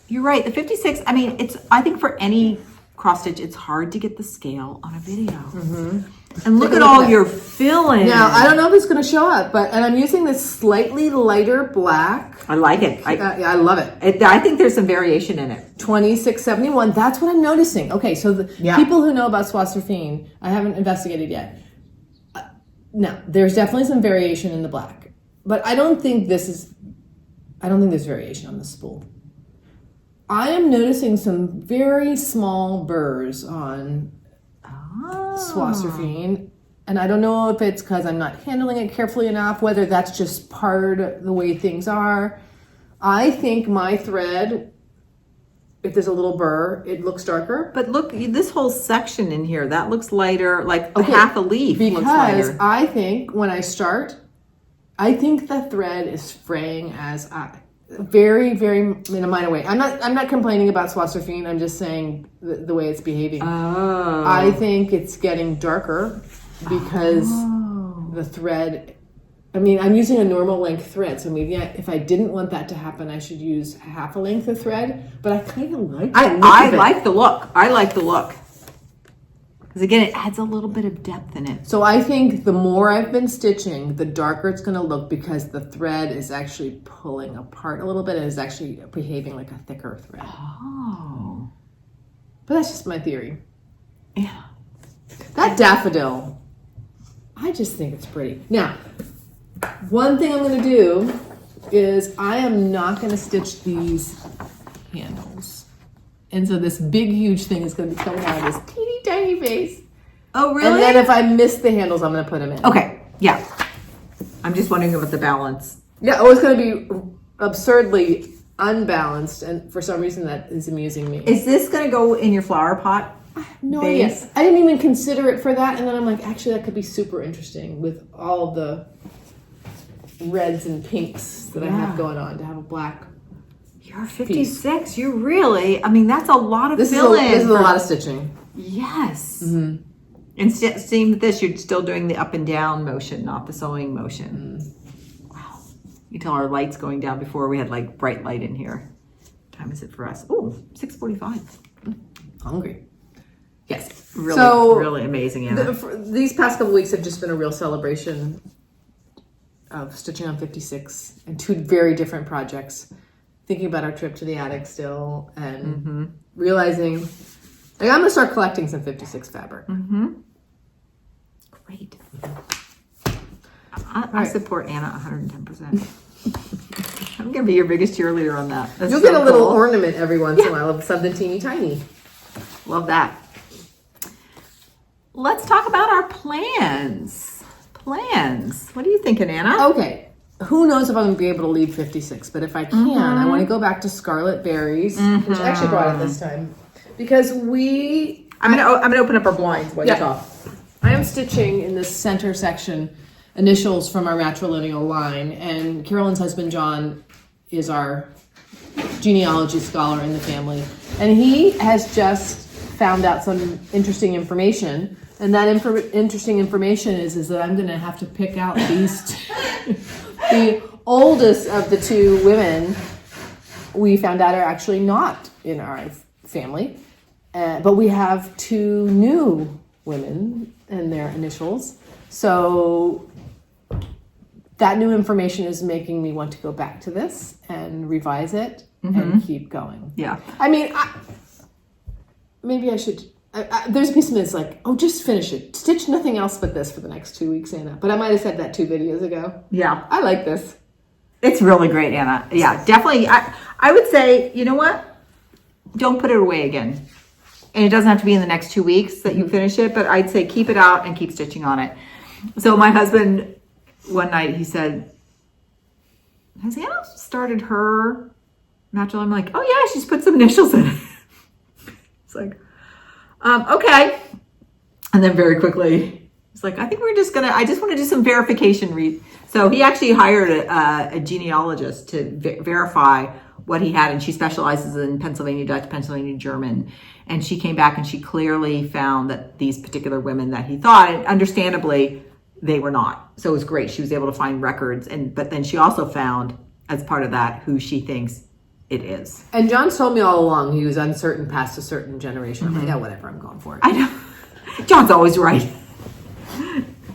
You're right. The 56, I mean, I think for any cross stitch, it's hard to get the scale on a video. And look at all your filling. Now, I don't know if it's going to show up, and I'm using this slightly lighter black. I like it. I love it. I think there's some variation in it. 2671. That's what I'm noticing. Okay, so the people who know about Swassifine, I haven't investigated yet. No, there's definitely some variation in the black, but I don't think there's variation on the spool. I am noticing some very small burrs on Swassifine, and I don't know if it's because I'm not handling it carefully enough, whether that's just part of the way things are. I think my thread, if there's a little burr, it looks darker. But look, this whole section in here, that looks lighter, like half a leaf looks lighter. Because I think when I start, I think the thread is fraying as very, very in a minor way. I'm not complaining about Swassifine. I'm just saying the way it's behaving. Oh. I think it's getting darker because the thread. I mean, I'm using a normal length thread, so maybe if I didn't want that to happen, I should use half a length of thread. But I kind of like. I like the look. I like the look. Because again, it adds a little bit of depth in it. So I think the more I've been stitching, the darker it's going to look, because the thread is actually pulling apart a little bit and is actually behaving like a thicker thread. Oh. But that's just my theory. Yeah. That daffodil, I just think it's pretty. Now, one thing I'm going to do is I am not going to stitch these handles. And so this big, huge thing is going to be coming out of this teeny tiny vase. Oh, really? And then if I miss the handles, I'm going to put them in. Okay, yeah. I'm just wondering about the balance. Yeah, it's going to be absurdly unbalanced, and for some reason that is amusing me. Is this going to go in your flower pot? No idea. I didn't even consider it for that, and then I'm like, actually, that could be super interesting with all the reds and pinks that I have going on, to have a black. You're 56. You really, I mean, that's a lot of fill-in. This is a lot of stitching. Yes. Mm-hmm. And seeing with this, you're still doing the up and down motion, not the sewing motion. Wow. You tell our light's going down before we had like bright light in here. What time is it for us? Oh, 6:45. Hungry. Yes. Really amazing, Anna. These past couple weeks have just been a real celebration of stitching on 56 and 2 very different projects. Thinking about our trip to the attic still and realizing like, I'm going to start collecting some 56 fabric. Great. I support Anna 110%. I'm going to be your biggest cheerleader on that. That's You'll get a little ornament every once in a while of something teeny tiny. Love that. Let's talk about our plans. What are you thinking, Anna? Okay. Who knows if I'm going to be able to leave 56, but if I can, I want to go back to Scarlet Berries, which I actually brought it this time. Because I'm gonna open up our blinds while you talk. I am stitching in this center section initials from our matrilineal line, and Carolyn's husband John is our genealogy scholar in the family, and he has just found out some interesting information, and that interesting information is that I'm going to have to pick out these the oldest of the 2 women we found out are actually not in our family, but we have 2 new women and their initials, so that new information is making me want to go back to this and revise it and keep going. Yeah. I mean, maybe I should. There's a piece of me that's like, oh, just finish it. Stitch nothing else but this for the next 2 weeks, Anna. But I might have said that 2 videos ago. Yeah. I like this. It's really great, Anna. Yeah, definitely. I would say, you know what? Don't put it away again. And it doesn't have to be in the next 2 weeks that you finish it, but I'd say keep it out and keep stitching on it. So my husband, one night, he said, has Anna started her matrilineal? I'm like, oh yeah, she's put some initials in it. It's like, okay. And then very quickly, it's like, I think I just want to do some verification. So he actually hired a genealogist to verify what he had, and she specializes in Pennsylvania Dutch, Pennsylvania German. And she came back and she clearly found that these particular women that he thought, and understandably, they were not. So it was great. She was able to find records, but then she also found, as part of that, who she thinks it is. And John's told me all along he was uncertain past a certain generation. I'm like, yeah, whatever, I'm going for it. I know. John's always right.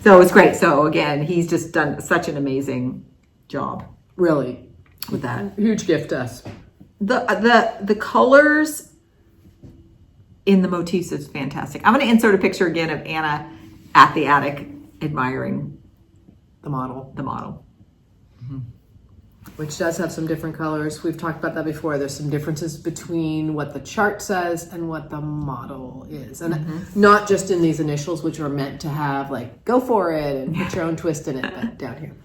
So it's great. So again, he's just done such an amazing job. Really. With that. Huge gift to us. The colors in the motifs is fantastic. I'm going to insert a picture again of Anna at the attic admiring the model. Which does have some different colors. We've talked about that before. There's some differences between what the chart says and what the model is. And not just in these initials, which are meant to have like, go for it and put your own twist in it, but down here.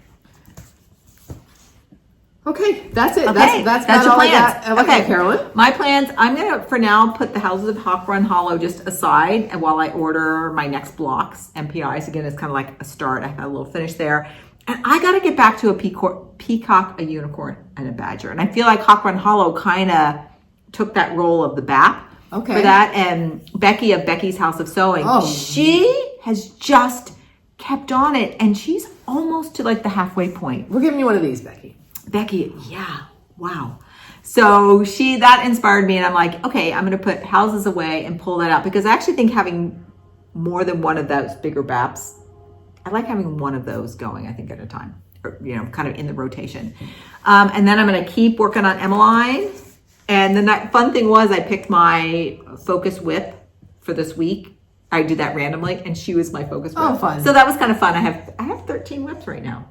Okay, that's it. Okay, that's your all plans. I got. Okay, Carolyn. My plans, I'm going to, for now, put the Houses of Hawk Run Hollow just aside and while I order my next blocks, MPIs. Again, it's kind of like a start. I have a little finish there. And I got to get back to a peacock, a unicorn, and a badger. And I feel like Hawk Run Hollow kind of took that role of the BAP for that. And Becky of Becky's House of Sewing, she has just kept on it. And she's almost to like the halfway point. We're giving you one of these, Becky. Becky, yeah, wow. So that inspired me, and I'm like, okay, I'm going to put houses away and pull that out, because I actually think having more than one of those bigger BAPs, I like having one of those going, I think, at a time, or, kind of in the rotation. And then I'm going to keep working on Emmeline. And then that fun thing was I picked my focus whip for this week. I did that randomly, and she was my focus whip. Oh, fun. So that was kind of fun. I have 13 whips right now.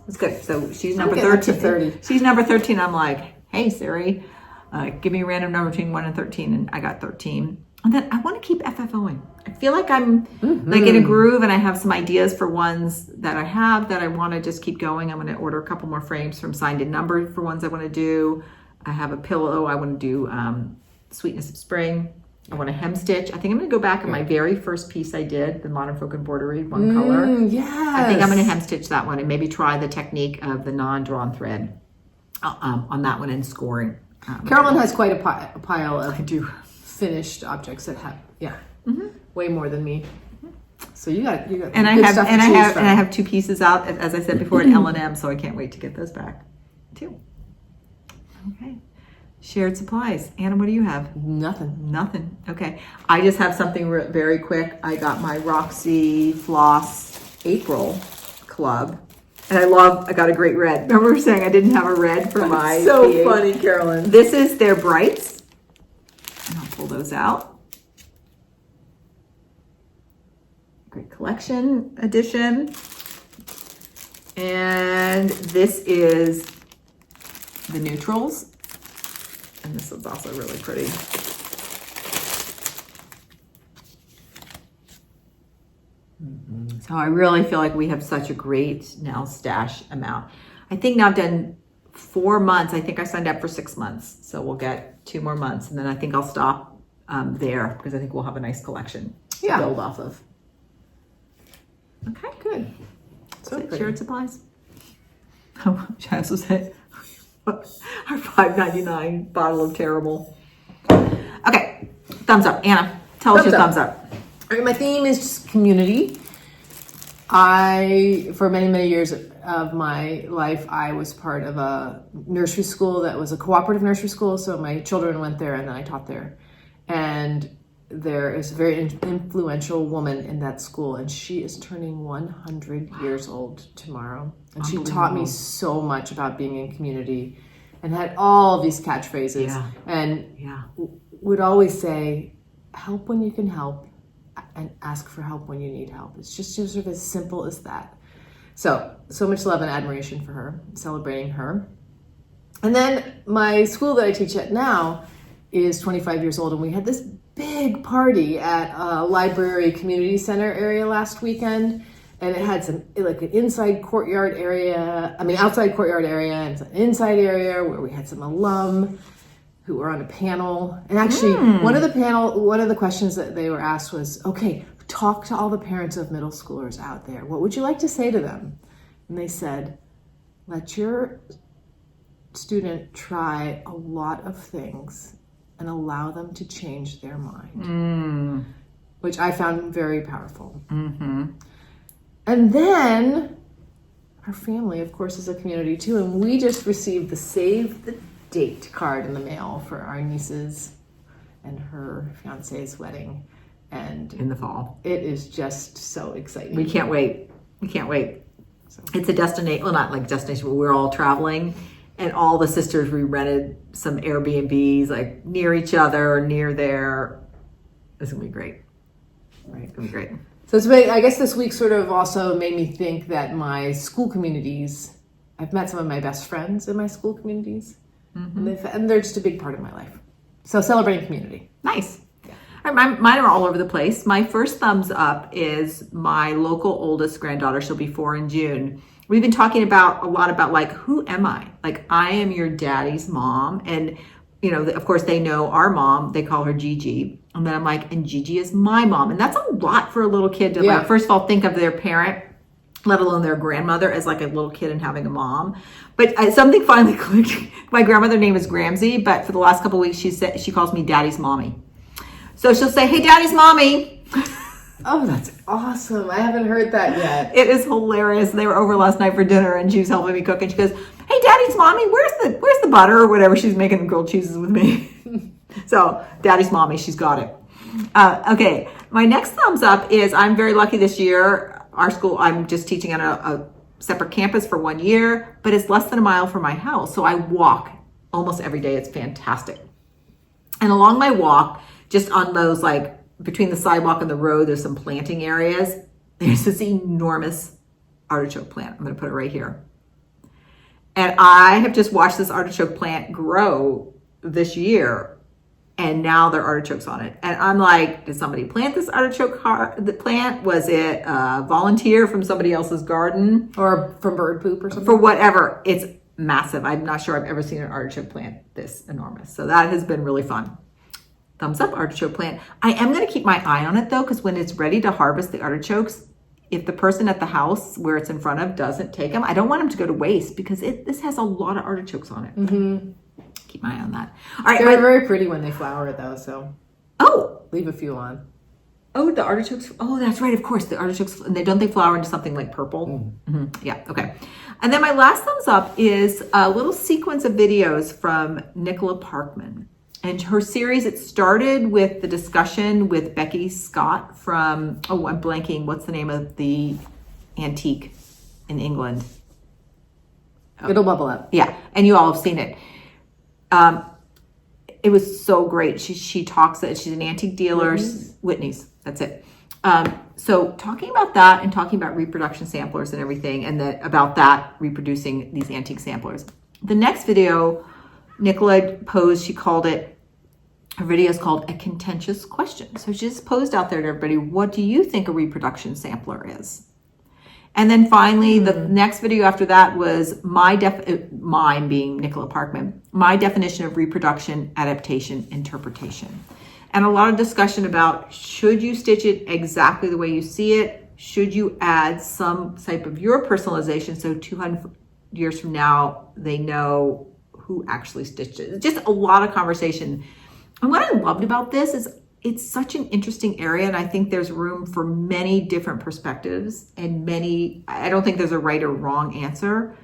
It's good. So she's number 13. 30. She's number 13. I'm like, hey, Siri, give me a random number between 1 and 13. And I got 13. And then I want to keep FFOing. I feel like I'm like in a groove, and I have some ideas for ones that I have that I want to just keep going. I'm going to order a couple more frames from Signed and Numbered for ones I want to do. I have a pillow. I want to do Sweetness of Spring. I want to hem stitch. I think I'm going to go back on my very first piece I did, the Modern Folk Embroidery, one color. Yes. I think I'm going to hem stitch that one and maybe try the technique of the non-drawn thread on that one and scoring. Carolyn has quite a pile of finished objects that have, way more than me. So you got and I have 2 pieces out, as I said before, in L&M, so I can't wait to get those back too. Okay. Shared supplies. Anna, what do you have? Nothing. Okay. I just have something very quick. I got my Roxy Floss April Club. And I got a great red. Remember saying I didn't have a red for my So PA? funny, Carolyn. This is their brights. And I'll pull those out. Great collection edition. And this is the neutrals. And this is also really pretty. So I really feel like we have such a great now stash amount. I think now I've done 4 months. I think I signed up for 6 months. So we'll get 2 more months. And then I think I'll stop there because I think we'll have a nice collection to build off of. Okay, good. So shared supplies. How much I also say our $5.99 bottle of terrible. Okay, thumbs up. Anna, tell us your thumbs up. All right, my theme is just community. For many years of my life, I was part of a nursery school that was a cooperative nursery school. So my children went there and then I taught there. And there is a very influential woman in that school, and she is turning 100 years old tomorrow. And she taught me so much about being in community and had all these catchphrases and would always say, help when you can help and ask for help when you need help. It's just sort of as simple as that. So much love and admiration for her, celebrating her. And then my school that I teach at now is 25 years old, and we had this big party at a library community center area last weekend, and it had some like an outside courtyard area and an inside area where we had some alum who were on a panel. And actually one of the questions that they were asked was, okay, talk to all the parents of middle schoolers out there. What would you like to say to them? And they said, let your student try a lot of things and allow them to change their mind, which I found very powerful. And then our family, of course, is a community too, and we just received the Save the Date card in the mail for our niece's and her fiance's wedding, and in the fall. It is just so exciting. We can't wait. So. It's a destination, well, not like destination, but we're all traveling. And all the sisters, we rented some Airbnbs like near each other, near there. It's gonna be great. Right, it's gonna be great. So I guess this week sort of also made me think that my school communities, I've met some of my best friends in my school communities, and they're just a big part of my life. So celebrating community. Nice. Yeah. Mine are all over the place. My first thumbs up is my local oldest granddaughter. She'll be 4 in June. We've been talking a lot about like, who am I? Like, I am your daddy's mom. And, you know, of course they know our mom, they call her Gigi. And then I'm like, and Gigi is my mom. And that's a lot for a little kid to like, first of all, think of their parent, let alone their grandmother as like a little kid and having a mom. But something finally clicked. My grandmother's name is Gramsy, but for the last couple of weeks, she calls me daddy's mommy. So she'll say, hey, daddy's mommy. Oh, that's awesome. I haven't heard that yet. It is hilarious. They were over last night for dinner and she was helping me cook and she goes, hey, daddy's mommy, where's the butter or whatever? She's making grilled cheeses with me. So daddy's mommy, she's got it. Okay. My next thumbs up is I'm very lucky this year. Our school, I'm just teaching on a separate campus for 1 year, but it's less than a mile from my house. So I walk almost every day. It's fantastic. And along my walk, just on those like between the sidewalk and the road, there's some planting areas. There's this enormous artichoke plant. I'm going to put it right here. And I have just watched this artichoke plant grow this year. And now there are artichokes on it. And I'm like, did somebody plant this artichoke plant? Was it a volunteer from somebody else's garden? Or from bird poop or something? For whatever. It's massive. I'm not sure I've ever seen an artichoke plant this enormous. So that has been really fun. Thumbs up, artichoke plant. I am going to keep my eye on it though, because when it's ready to harvest the artichokes, if the person at the house where it's in front of doesn't take them, I don't want them to go to waste because this has a lot of artichokes on it. Keep my eye on that. All right, they're very pretty when they flower though, so leave a few on. Oh, the artichokes. Oh, that's right. Of course, the artichokes. And don't they flower into something like purple? Yeah. Okay. And then my last thumbs up is a little sequence of videos from Nicola Parkman. And her series, it started with the discussion with Becky Scott from, I'm blanking, what's the name of the antique in England? It'll bubble up. Yeah, and you all have seen it. It was so great. She talks that she's an antique dealer. Whitney's. That's it. So talking about that and talking about reproduction samplers and everything, and about that reproducing these antique samplers. The next video, Nicola posed. She called it. Her video is called "A Contentious Question." So she just posed out there to everybody. What do you think a reproduction sampler is? And then finally, the next video after that was mine being Nicola Parkman, my definition of reproduction, adaptation, interpretation. And a lot of discussion about, should you stitch it exactly the way you see it? Should you add some type of your personalization so 200 years from now, they know who actually stitched it? Just a lot of conversation. And what I loved about this is it's such an interesting area, and I think there's room for many different perspectives and I don't think there's a right or wrong answer.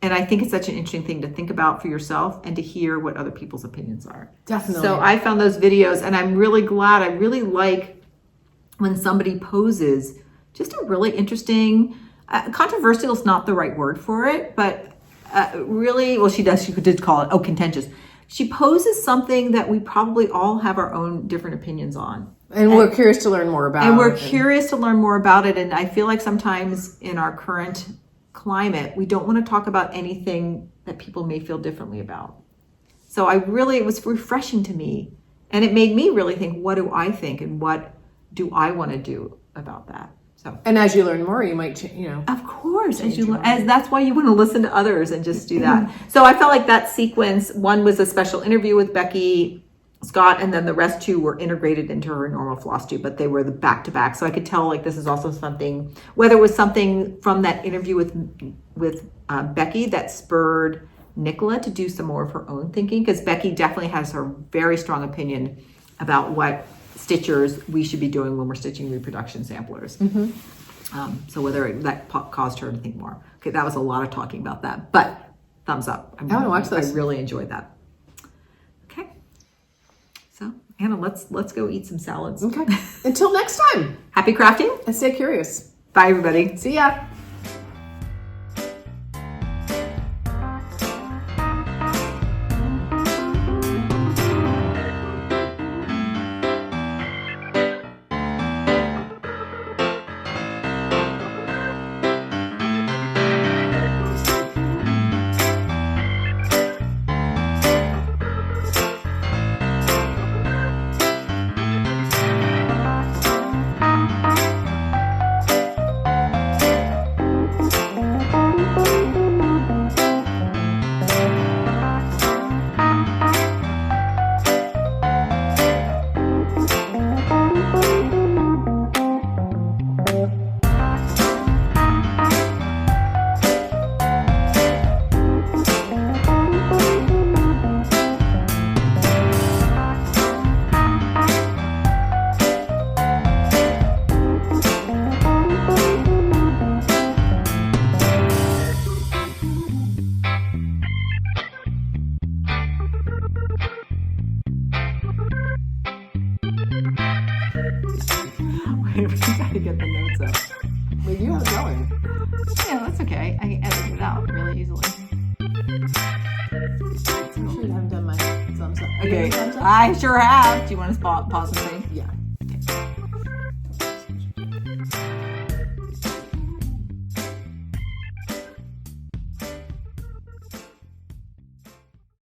And I think it's such an interesting thing to think about for yourself and to hear what other people's opinions are. Definitely. So I found those videos, and I'm really glad. I really like when somebody poses just a really interesting, controversial is not the right word for it, but really, well, she did call it, contentious. She poses something that we probably all have our own different opinions on. And we're curious to learn more about it. And we're curious to learn more about it. And I feel like sometimes in our current climate, we don't want to talk about anything that people may feel differently about. So it was refreshing to me. And it made me really think, what do I think? And what do I want to do about that? So, and as you learn more, you might, Of course, as that's why you want to listen to others and just do that. So I felt like that sequence, one was a special interview with Becky Scott, and then the rest two were integrated into her normal FlossTube, but they were the back-to-back. So I could tell like this is also something, whether it was something from that interview with Becky that spurred Nicola to do some more of her own thinking, because Becky definitely has her very strong opinion about what stitchers we should be doing when we're stitching reproduction samplers. So whether that caused her to think more. Okay, that was a lot of talking about that, but thumbs up. I want to watch this. I really enjoyed that. Okay, so Anna, let's go eat some salads. Okay, until next time. Happy crafting and stay curious. Bye, everybody. See ya. We gotta get the notes up. Well, you have it going. Yeah, that's okay. I can edit it out really easily. I should have done my thumbs up. Okay, I sure have. Do you want to pause and say? Yeah.